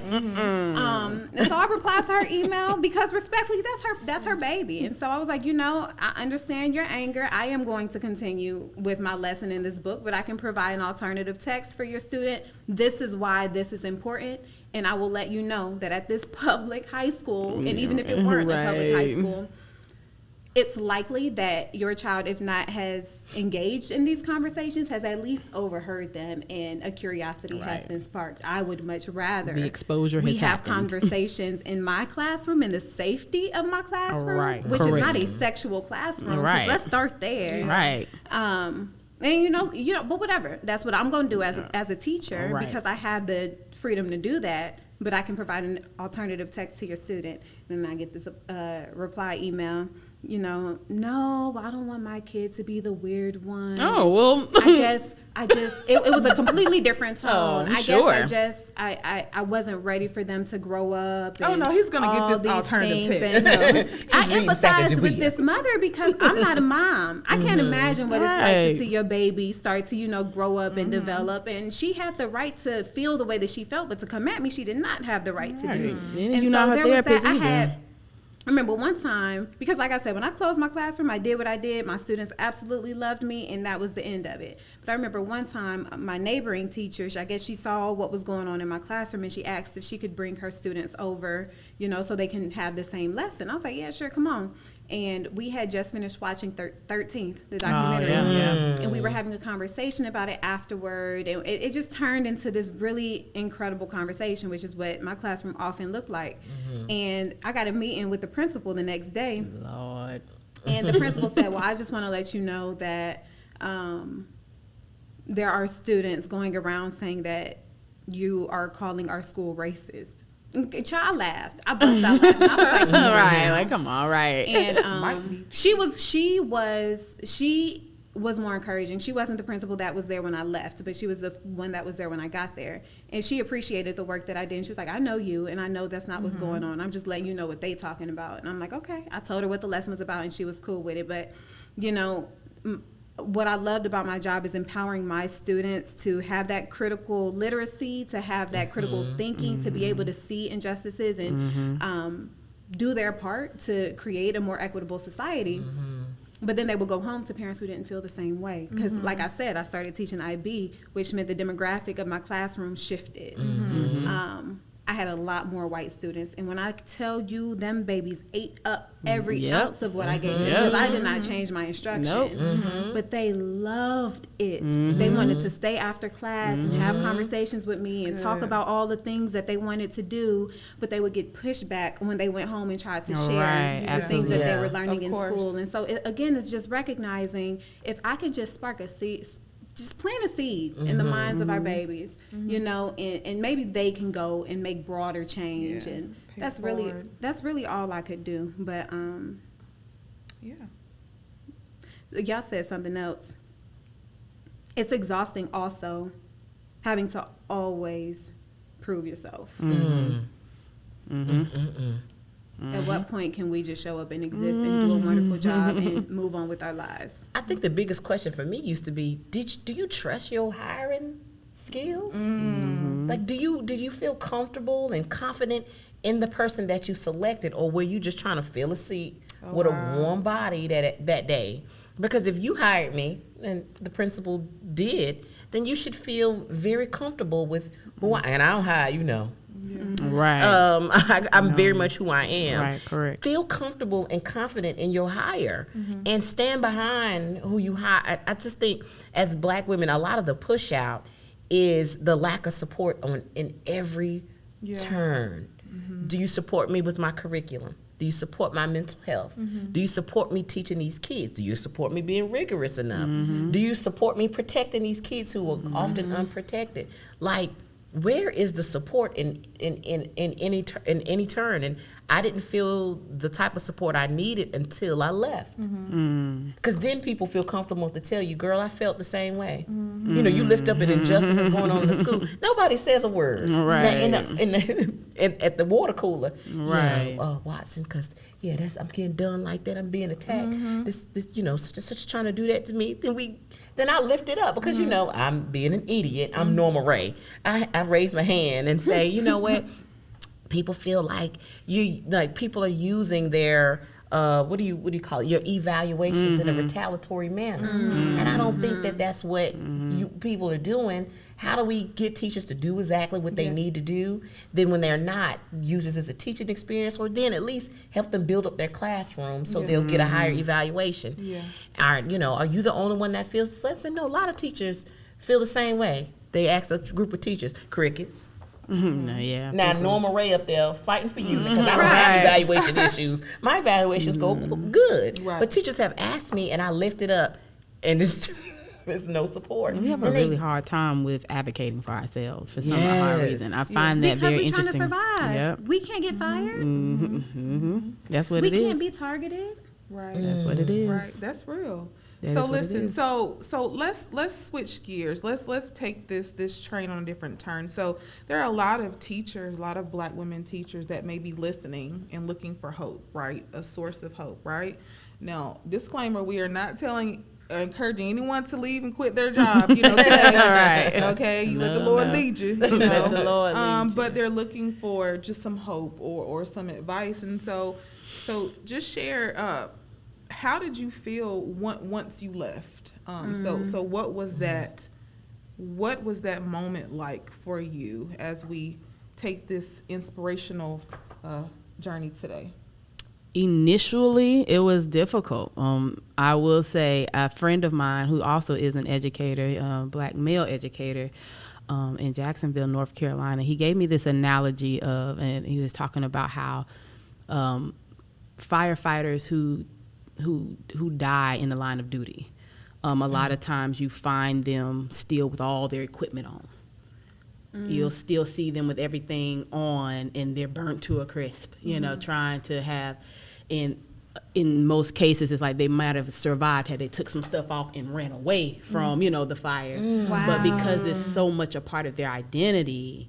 And so I replied to her email because respectfully, that's her baby. And so I was like, I understand your anger. I am going to continue with my lesson in this book, but I can provide an alternative text for your student. This is why this is important. And I will let you know that at this public high school, and even if it weren't a public high school, it's likely that your child, if not has engaged in these conversations, has at least overheard them, and a curiosity has been sparked. I would much rather the exposure we has have happened. Conversations in my classroom, in the safety of my classroom, which is not a sexual classroom. Let's start there. And but whatever. That's what I'm going to do as a teacher, because I have the freedom to do that. But I can provide an alternative text to your student. And then I get this reply email. No, I don't want my kid to be the weird one. Oh, well. It was a completely different tone. I wasn't ready for them to grow up. Oh, no, he's going to get this alternative text. I empathize with this mother because I'm not a mom. I can't imagine what it's like to see your baby start to, grow up and develop. And she had the right to feel the way that she felt, but to come at me, she did not have the right to do. And so there was that. I remember one time, because like I said, when I closed my classroom, I did what I did. My students absolutely loved me, and that was the end of it. But I remember one time, my neighboring teacher, I guess she saw what was going on in my classroom, and she asked if she could bring her students over, so they can have the same lesson. I was like, yeah, sure, come on. And we had just finished watching 13th, the documentary. And we were having a conversation about it afterward. And it just turned into this really incredible conversation, which is what my classroom often looked like. And I got a meeting with the principal the next day. Lord. And the principal said, well, I just want to let you know that there are students going around saying that you are calling our school racist. Child laughed. I burst out laughing. I was like, come on, right. And she was more encouraging. She wasn't the principal that was there when I left, but she was the one that was there when I got there. And she appreciated the work that I did. And she was like, I know you, and I know that's not what's going on. I'm just letting you know what they talking about. And I'm like, okay. I told her what the lesson was about, and she was cool with it. But, what I loved about my job is empowering my students to have that critical literacy, to have that critical thinking, to be able to see injustices and do their part to create a more equitable society. But then they would go home to parents who didn't feel the same way. Because, like I said, I started teaching IB, which meant the demographic of my classroom shifted. I had a lot more white students. And when I tell you, them babies ate up every ounce of what I gave them. Because I did not change my instruction. But they loved it. They wanted to stay after class and have conversations with me and talk about all the things that they wanted to do. But they would get pushback when they went home and tried to share the things that they were learning in school. And so, again, it's just recognizing if I can just spark a seed, just plant a seed in the minds of our babies, you know, and maybe they can go and make broader change. And that's really all I could do. But y'all said something else. It's exhausting also having to always prove yourself. At what point can we just show up and exist and do a wonderful job and move on with our lives? I think the biggest question for me used to be, do you trust your hiring skills? Like, did you feel comfortable and confident in the person that you selected, or were you just trying to fill a seat with a warm body that day? Because if you hired me, and the principal did, then you should feel very comfortable with who I am. And I don't hire, you know. Right. I'm very much who I am. Right, correct. Feel comfortable and confident in your hire and stand behind who you hire. I just think as Black women, a lot of the push out is the lack of support in every turn. Do you support me with my curriculum? Do you support my mental health? Do you support me teaching these kids? Do you support me being rigorous enough? Do you support me protecting these kids who are often unprotected? Like, where is the support in any turn? And I didn't feel the type of support I needed until I left. Because then people feel comfortable enough to tell you, girl, I felt the same way. You know, you lift up an injustice that's going on in the school. Nobody says a word. Right. At the water cooler. Right. Yeah, Watson, because, I'm getting done like that. I'm being attacked. This such trying to do that to me. Then I lift it up because, I'm being an idiot. I'm Norma Ray. I raise my hand and say, you know what? People feel like people are using their what do you call it? Your evaluations in a retaliatory manner, and I don't think that's what people are doing. How do we get teachers to do exactly what they need to do? Then when they're not, use this as a teaching experience, or then at least help them build up their classroom so they'll get a higher evaluation. Are you the only one that feels so? I said, no, a lot of teachers feel the same way. They ask a group of teachers, crickets. Now Norma Ray up there fighting for you because I don't have evaluation issues. My evaluations go good. But teachers have asked me and I lift it up and there's no support. We have a really hard time with advocating for ourselves for some odd reason. I find that very interesting. Because we're trying to survive. Yep. We can't get fired. That's what it is. We can't be targeted. Right. That's what it is. Right. That's real. That So is what it listen, is. so let's switch gears. Let's take this train on a different turn. So there are a lot of teachers, a lot of Black women teachers that may be listening and looking for hope, right? A source of hope, right? Now, disclaimer: we are not encouraging anyone to leave and quit their job, today. Right. Okay, let the Lord lead you. Let the Lord lead you. But they're looking for just some hope or some advice, and so just share. How did you feel once you left? So what was that moment like for you as we take this inspirational journey today? Initially, it was difficult. I will say a friend of mine who also is an educator, Black male educator, in Jacksonville, North Carolina, he gave me this analogy and he was talking about how firefighters who die in the line of duty, a lot of times you find them still with all their equipment on. You'll still see them with everything on and they're burnt to a crisp, trying to have, in most cases, it's like they might have survived had they took some stuff off and ran away from, the fire. Wow. But because it's so much a part of their identity,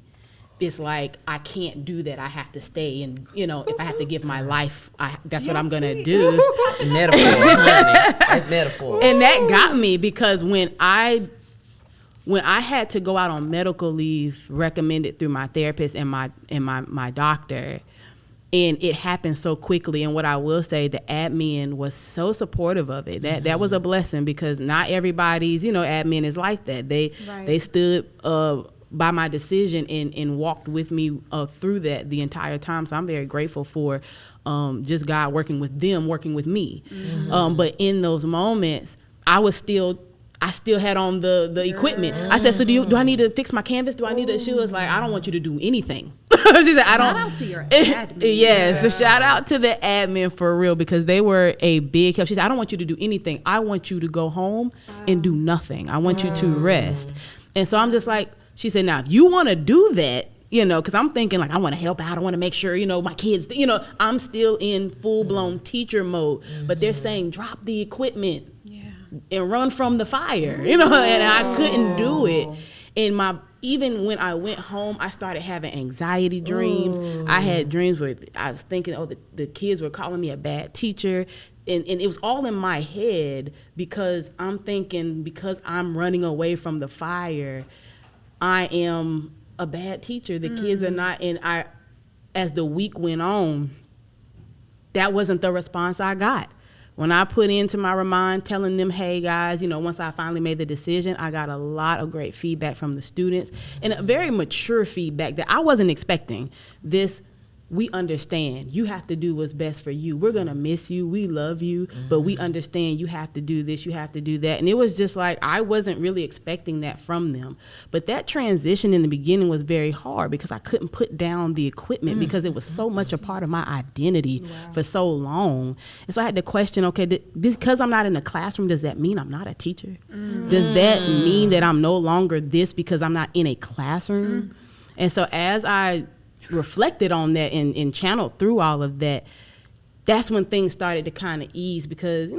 it's like, I can't do that. I have to stay. And, if I have to give my life, that's what I'm going to do. Metaphor, honey. That's metaphor. And that got me because when I had to go out on medical leave recommended through my therapist and my doctor, And it happened so quickly. And what I will say, the admin was so supportive of it. That was a blessing, because not everybody's, admin is like that. They stood by my decision and walked with me through that the entire time. So I'm very grateful for just God working with them, working with me. But in those moments, I still had on the equipment. I said, so do I need to fix my canvas? Do I need to? She was like, I don't want you to do anything. She said, Shout out to your admin. Yes, shout out to the admin for real, because they were a big help. She said, I don't want you to do anything. I want you to go home and do nothing. I want you to rest. And so I'm just like, she said, now, if you want to do that, because I'm thinking like, I want to help out. I want to make sure, my kids, I'm still in full-blown teacher mode. But they're saying, drop the equipment and run from the fire, and I couldn't do it. And even when I went home, I started having anxiety dreams. I had dreams where I was thinking, the kids were calling me a bad teacher. And it was all in my head, because I'm thinking, because I'm running away from the fire, I am a bad teacher. The kids are not. And as the week went on, that wasn't the response I got. When I put into my remind, telling them, hey guys, once I finally made the decision, I got a lot of great feedback from the students, and a very mature feedback that I wasn't expecting. We understand you have to do what's best for you. We're gonna miss you. We love you, but we understand you have to do this, you have to do that. And it was just like, I wasn't really expecting that from them. But that transition in the beginning was very hard, because I couldn't put down the equipment because it was so much a part of my identity for so long. And so I had to question, okay, because I'm not in the classroom, does that mean I'm not a teacher? Does that mean that I'm no longer this because I'm not in a classroom? And so as I reflected on that and channeled through all of that, that's when things started to kind of ease, because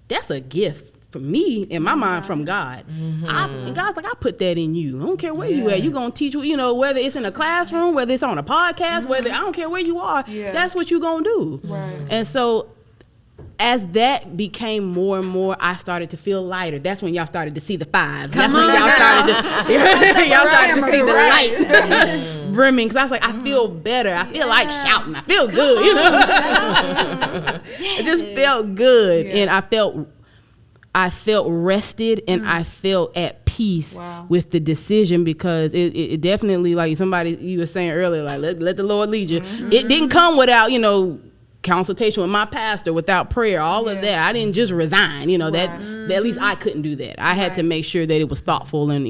that's a gift for me in my mind from God. And God's like, I put that in you. I don't care where you at. You're gonna teach, whether it's in a classroom, whether it's on a podcast, whether I don't care where you are. That's what you're gonna do. And so as that became more and more, I started to feel lighter. That's when y'all started to see the fives. That's when y'all started to see the light brimming. Because I was like, I feel better. I feel like shouting. I feel good. It just felt good, and I felt rested, and I felt at peace with the decision, because it definitely, like you were saying earlier, like let the Lord lead you. It didn't come without consultation with my pastor, without prayer, all of that. I didn't just resign, that at least I couldn't do that. I had to make sure that it was thoughtful and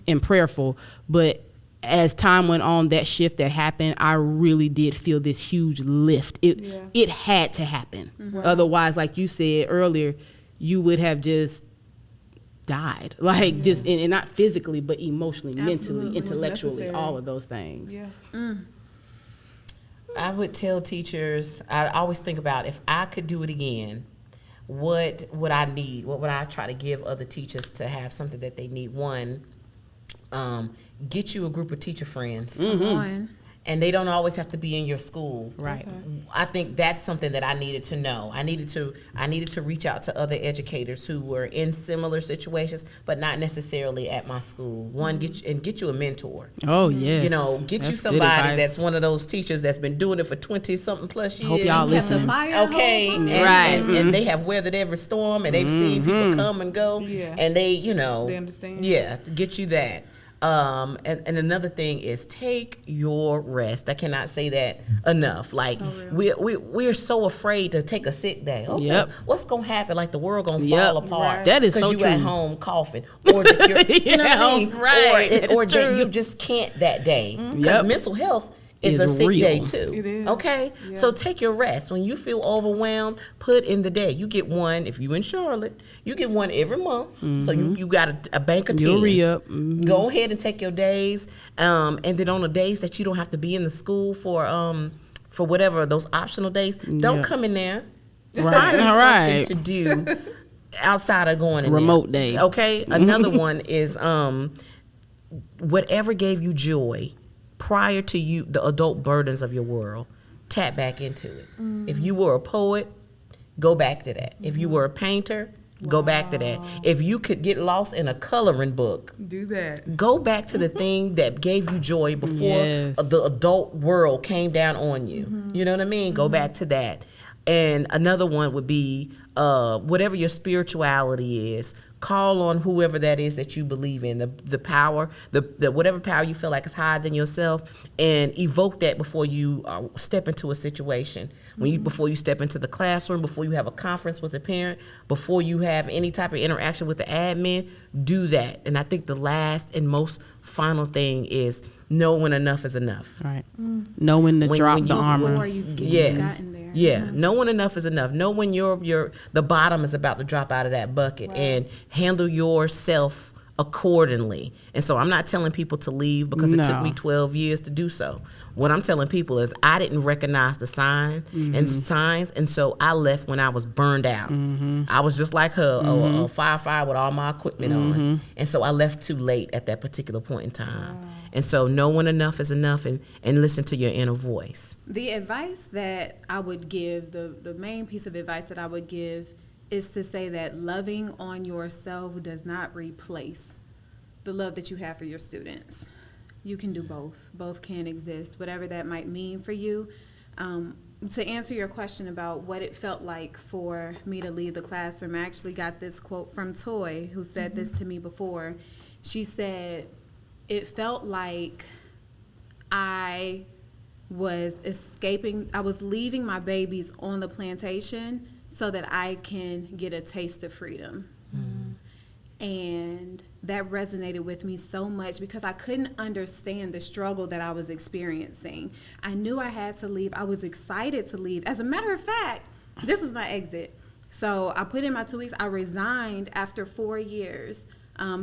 and prayerful. But as time went on, that shift that happened, I really did feel this huge lift. It had to happen. Otherwise, like you said earlier, you would have just died, like just and not physically, but emotionally, mentally, intellectually, all of those things. I would tell teachers, I always think about, if I could do it again, what would I need? What would I try to give other teachers to have something that they need? One, get you a group of teacher friends. And they don't always have to be in your school. Right. I think that's something that I needed to know. I needed to reach out to other educators who were in similar situations, but not necessarily at my school. One, get you a mentor. Oh, yes. Get you somebody that's one of those teachers that's been doing it for 20-something plus years. Hope y'all listening. Okay. And they have weathered every storm, and they've seen people come and go. And they understand. Yeah, to get you that. And another thing is, take your rest. I cannot say that enough. Like, we're so afraid to take a sick day. Okay, what's gonna happen? Like, the world gonna fall apart. That is so true. Because you at home coughing, or that you're, what I mean? Right. Or that you just can't that day. Because mental health is a sick real. day too. It is. Okay? Yeah. So take your rest. When you feel overwhelmed, put in the day. You get one, if you in Charlotte, you get one every month. So you got a bank of 10. You'll re-up. Go ahead and take your days. And then on the days that you don't have to be in the school for whatever, those optional days, don't come in there. Find something to do outside of going in remote there. day. Okay? Another one is whatever gave you joy prior to the adult burdens of your world, tap back into it. If you were a poet, go back to that. If you were a painter, Go back to that. If you could get lost in a coloring book, Do that. go back to the thing that gave you joy before Yes. the adult world came down on you. You know what I mean? Go back to that. And another one would be whatever your spirituality is. Call on whoever that is that you believe in, the power, the whatever power you feel like is higher than yourself, and evoke that before you step into a situation. Before you step into the classroom, before you have a conference with a parent, before you have any type of interaction with the admin, do that. And I think the last and most final thing is know when enough is enough. Right. Know when to drop the Before armor. you've Yes. gotten there. Yeah, know when enough is enough. Know when the bottom is about to drop out of that bucket, and handle yourself accordingly. And so I'm not telling people to leave because it took No. me 12 years to do so. What I'm telling people is I didn't recognize the signs, and so I left when I was burned out. I was just like her, a firefighter with all my equipment on, and so I left too late at that particular point in time. And so know when enough is enough, and listen to your inner voice. The advice that I would give, the main piece of advice that I would give is to say that loving on yourself does not replace the love that you have for your students. You can do both. Both can exist, whatever that might mean for you. To answer your question about what it felt like for me to leave the classroom, I actually got this quote from Toye, who said this to me before. She said, it felt like I was leaving my babies on the plantation so that I can get a taste of freedom. And that resonated with me so much because I couldn't understand the struggle that I was experiencing. I knew I had to leave. I was excited to leave. As a matter of fact, this was my exit. So I put in my 2 weeks. I resigned after 4 years,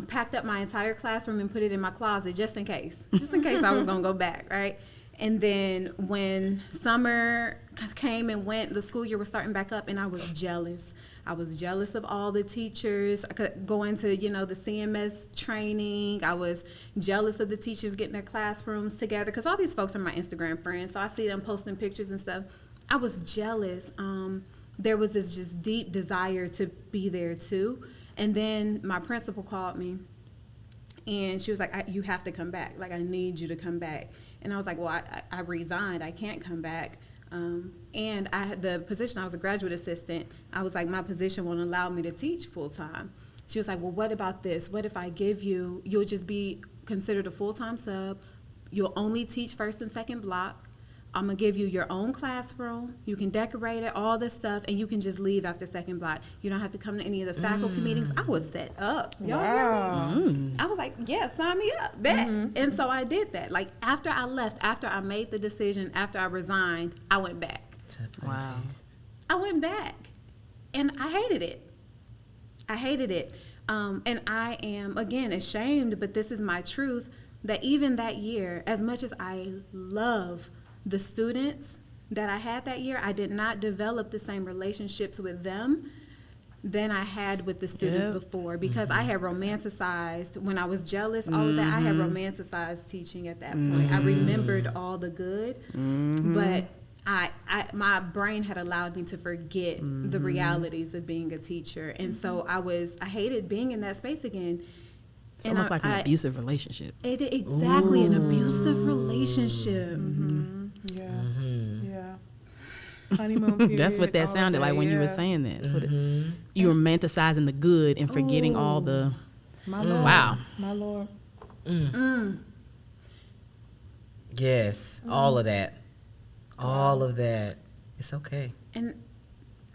packed up my entire classroom and put it in my closet just in case I was going to go back, right? And then when summer came and went, the school year was starting back up, and I was jealous. I was jealous of all the teachers. I could go into, the CMS training. I was jealous of the teachers getting their classrooms together because all these folks are my Instagram friends, so I see them posting pictures and stuff. I was jealous. There was this just deep desire to be there too. And then my principal called me, and she was like, you have to come back. Like, I need you to come back. And I was like, well, I resigned. I can't come back. And I had the position, I was a graduate assistant. I was like, my position won't allow me to teach full time. She was like, well, what about this? What if I give you'll just be considered a full-time sub. You'll only teach first and second block. I'm going to give you your own classroom. You can decorate it, all this stuff, and you can just leave after second block. You don't have to come to any of the faculty meetings. I was set up. Y'all hear me? I was like, yeah, sign me up, bet. And so I did that. Like, after I left, after I made the decision, after I resigned, I went back. Wow. I went back, and I hated it. And I am, again, ashamed, but this is my truth, that even that year, as much as I love the students that I had that year, I did not develop the same relationships with them than I had with the students before, because I had romanticized, when I was jealous, all of that, I had romanticized teaching at that point. I remembered all the good, but my brain had allowed me to forget the realities of being a teacher. And so I hated being in that space again. It's almost like an abusive relationship. Exactly, an abusive relationship. Yeah. Honeymoon period. That's what that sounded like when you were saying that. That's what you were romanticizing the good and forgetting all the. My Lord. Wow. My Lord. Yes, all of that. All of that. It's okay. And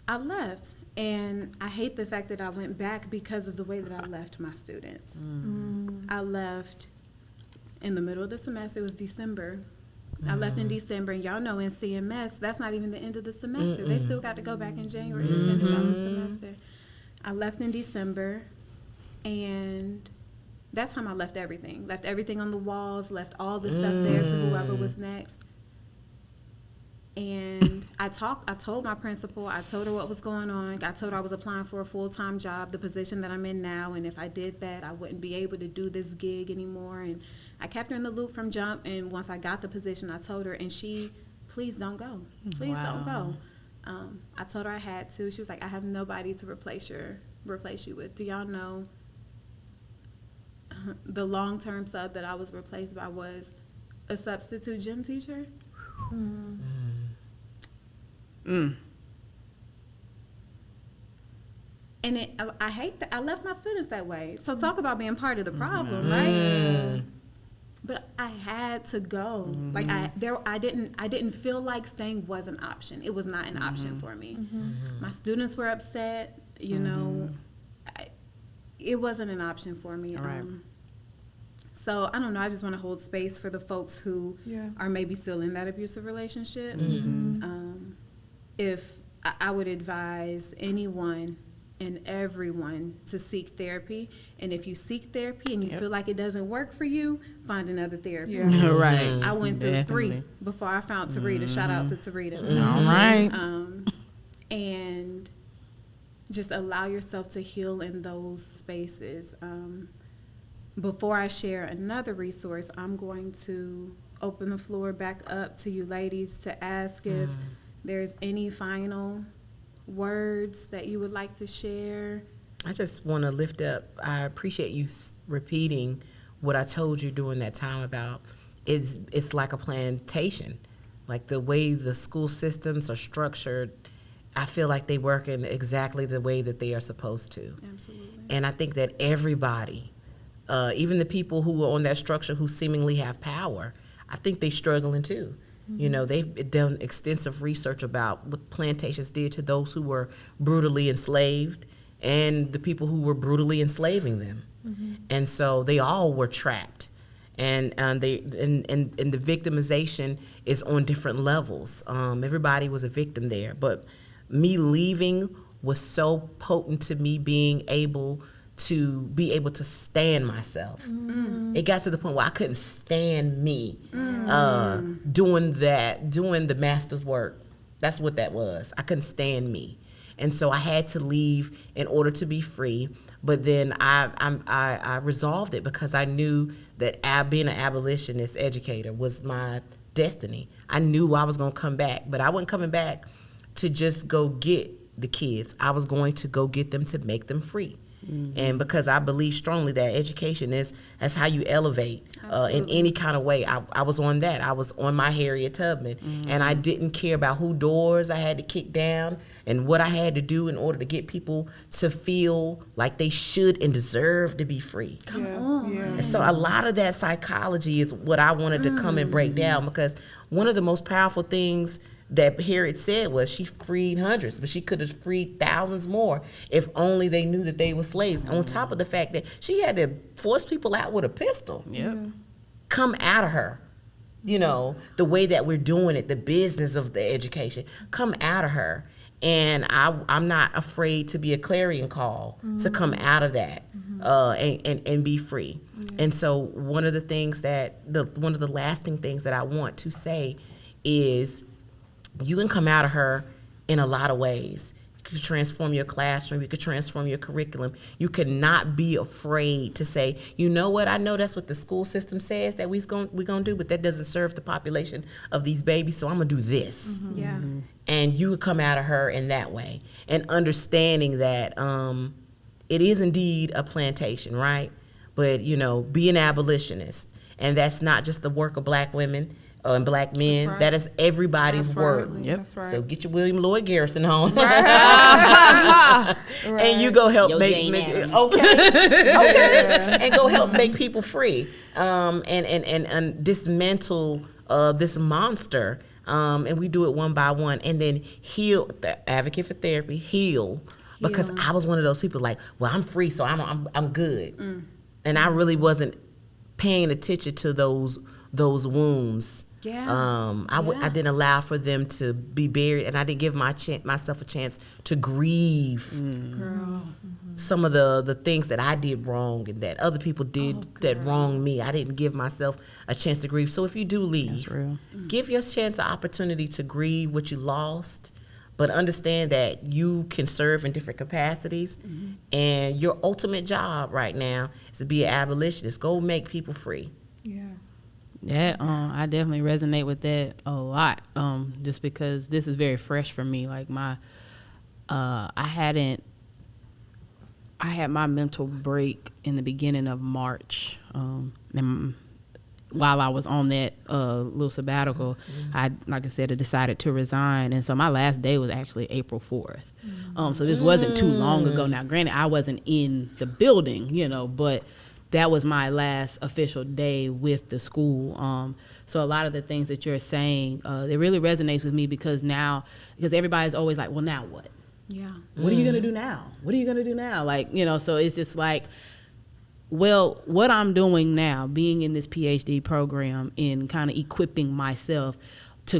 I left, and I hate the fact that I went back because of the way that I left my students. I left in the middle of the semester. It was December. I left in December, and y'all know in CMS, that's not even the end of the semester. They still got to go back in January to finish out the semester. I left in December, and that time I left everything. Left everything on the walls, left all the stuff there to whoever was next. And I told my principal, I told her what was going on. I told her I was applying for a full-time job, the position that I'm in now, and if I did that, I wouldn't be able to do this gig anymore. And I kept her in the loop from jump, and once I got the position, I told her, and she, please don't go. Please don't go. I told her I had to. She was like, I have nobody to replace your replace you with. Do y'all know the long-term sub that I was replaced by was a substitute gym teacher? And I hate that I left my students that way. So talk about being part of the problem, right? But I had to go. Like I didn't feel like staying was an option. It was not an option for me. My students were upset. You know, it wasn't an option for me. Right. So I don't know. I just want to hold space for the folks who are maybe still in that abusive relationship. If I would advise anyone and everyone to seek therapy, and if you seek therapy and you feel like it doesn't work for you, find another therapy. Right. I went through Definitely. 3 before I found Tarita. Shout out to Tarita. All right. And just allow yourself to heal in those spaces. Before I share another resource, I'm going to open the floor back up to you ladies to ask if there's any final words that you would like to share. I just want to lift up. I appreciate you repeating what I told you during that time about it's like a plantation. Like the way the school systems are structured, I feel like they work in exactly the way that they are supposed to. Absolutely. And I think that everybody, even the people who are on that structure who seemingly have power, I think they're struggling too. You know, they've done extensive research about what plantations did to those who were brutally enslaved and the people who were brutally enslaving them. And so they all were trapped. And the victimization is on different levels. Everybody was a victim there. But me leaving was so potent to me being able to stand myself. It got to the point where I couldn't stand me doing the master's work. That's what that was. I couldn't stand me. And so I had to leave in order to be free. But then I resolved it because I knew that being an abolitionist educator was my destiny. I knew I was going to come back, but I wasn't coming back to just go get the kids. I was going to go get them to make them free. And because I believe strongly that education is how you elevate in any kind of way. I was on that. I was on my Harriet Tubman, and I didn't care about who doors I had to kick down and what I had to do in order to get people to feel like they should and deserve to be free. Come on. And so a lot of that psychology is what I wanted to come and break down, because one of the most powerful things that Harriet said was she freed hundreds, but she could have freed thousands more if only they knew that they were slaves. On top of the fact that she had to force people out with a pistol. Come out of her. You know, the way that we're doing it, the business of the education, come out of her. And I'm not afraid to be a clarion call to come out of that and be free. And so one of the things one of the lasting things that I want to say is, you can come out of her in a lot of ways. You can transform your classroom. You can transform your curriculum. You cannot be afraid to say, you know what, I know that's what the school system says that we're going to do, but that doesn't serve the population of these babies, so I'm going to do this. Yeah. And you would come out of her in that way. And understanding that it is indeed a plantation, right? But, you know, be an abolitionist. And that's not just the work of black women and black men. Right. That is everybody's work. That's right. So get your William Lloyd Garrison on. Right. And you go help Yo, make Jane Addams. okay. And go help make people free. And dismantle this monster. And we do it one by one, and then heal. The advocate for therapy, heal. Because I was one of those people like, well, I'm free, so I'm good. And I really wasn't paying attention to those wounds. I didn't allow for them to be buried, and I didn't give myself a chance to grieve. Some of the things that I did wrong and that other people did that wronged me. I didn't give myself a chance to grieve. So if you do leave, That's real. give your chance an opportunity to grieve what you lost, but understand that you can serve in different capacities, and your ultimate job right now is to be an abolitionist. Go make people free. That I definitely resonate with that a lot. Just because this is very fresh for me. Like I hadn't I had my mental break in the beginning of March. And while I was on that little sabbatical, I decided to resign. And so my last day was actually April 4th. So this wasn't too long ago. Now, granted, I wasn't in the building, but that was my last official day with the school. So a lot of the things that you're saying, it really resonates with me because everybody's always like, well, now what? Yeah. What are you going to do now? What are you going to do now? So it's just like, well, what I'm doing now, being in this PhD program and kind of equipping myself to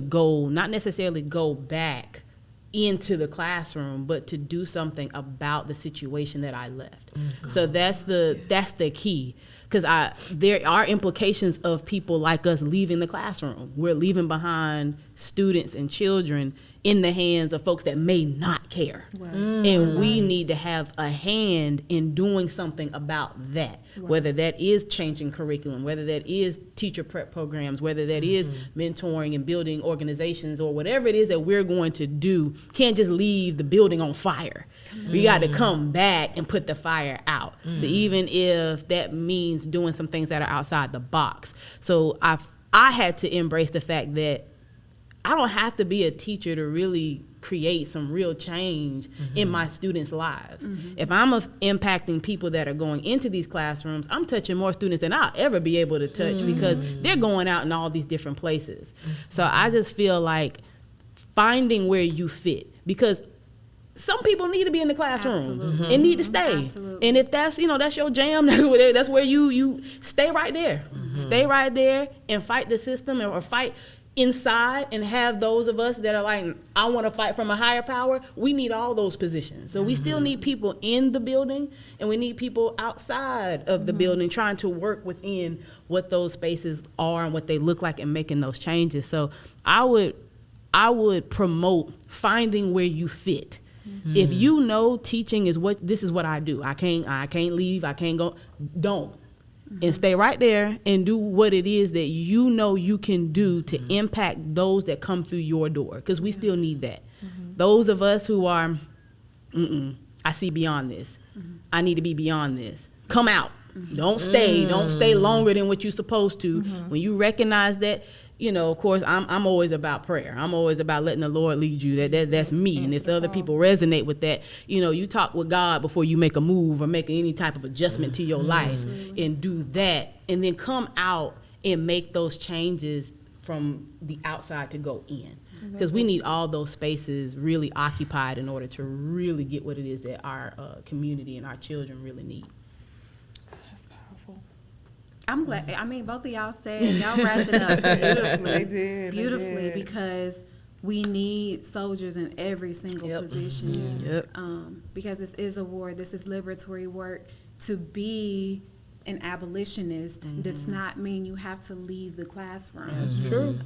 not necessarily go back into the classroom, but to do something about the situation that I left. Mm-hmm. So that's the key. Because there are implications of people like us leaving the classroom. We're leaving behind students and children in the hands of folks that may not care. Right. And we need to have a hand in doing something about that, whether that is changing curriculum, whether that is teacher prep programs, whether that is mentoring and building organizations, or whatever it is that we're going to do. Can't just leave the building on fire. We got to come back and put the fire out. So even if that means doing some things that are outside the box. So I had to embrace the fact that I don't have to be a teacher to really create some real change in my students' lives. If I'm impacting people that are going into these classrooms, I'm touching more students than I'll ever be able to touch because they're going out in all these different places. So I just feel like finding where you fit, because some people need to be in the classroom and need to stay. Absolutely. And if that's your jam, that's where you stay right there. Stay right there and fight the system or fight inside, and have those of us that are like, I want to fight from a higher power. We need all those positions. So we still need people in the building, and we need people outside of the building trying to work within what those spaces are and what they look like and making those changes. So I would promote finding where you fit. If you know teaching is this is what I do. I can't leave, I can't go. Don't. And stay right there and do what it is that you can do to impact those that come through your door, because we still need that. Those of us who are, I see beyond this. I need to be beyond this. Come out. Don't stay. Don't stay longer than what you're supposed to. When you recognize that, of course, I'm always about prayer. I'm always about letting the Lord lead you. That's me. And if the other people resonate with that, you talk with God before you make a move or make any type of adjustment to your life, and do that, and then come out and make those changes from the outside to go in. Because we need all those spaces really occupied in order to really get what it is that our community and our children really need. I'm glad. I mean, both of y'all wrapped it up beautifully. They did. Beautifully, because we need soldiers in every single position. Because this is a war. This is liberatory work. To be an abolitionist does not mean you have to leave the classroom. That's true.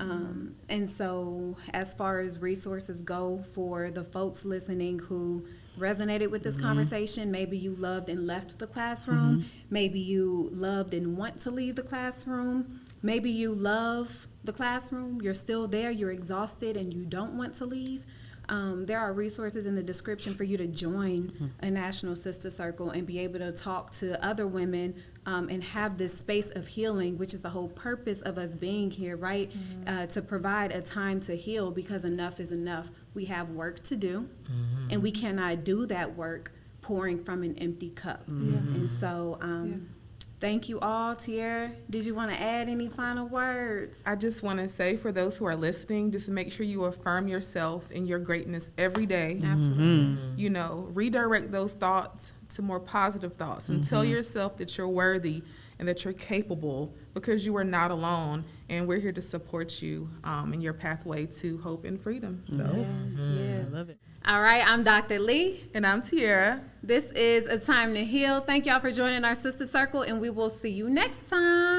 And so, as far as resources go for the folks listening who resonated with this conversation, maybe you loved and left the classroom, maybe you loved and want to leave the classroom, maybe you love the classroom, you're still there, you're exhausted, and you don't want to leave. There are resources in the description for you to join a National Sister Circle and be able to talk to other women and have this space of healing, which is the whole purpose of us being here, right? To provide a time to heal, because enough is enough. We have work to do, and we cannot do that work pouring from an empty cup. And so thank you all. Tierra, did you want to add any final words? I just want to say, for those who are listening, just make sure you affirm yourself in your greatness every day. Absolutely. Redirect those thoughts to more positive thoughts, and tell yourself that you're worthy and that you're capable, because you are not alone, and we're here to support you in your pathway to hope and freedom. So, I love it. All right, I'm Dr. Lee. And I'm Tierra. This is A Time to Heal. Thank y'all for joining our Sister Circle, and we will see you next time.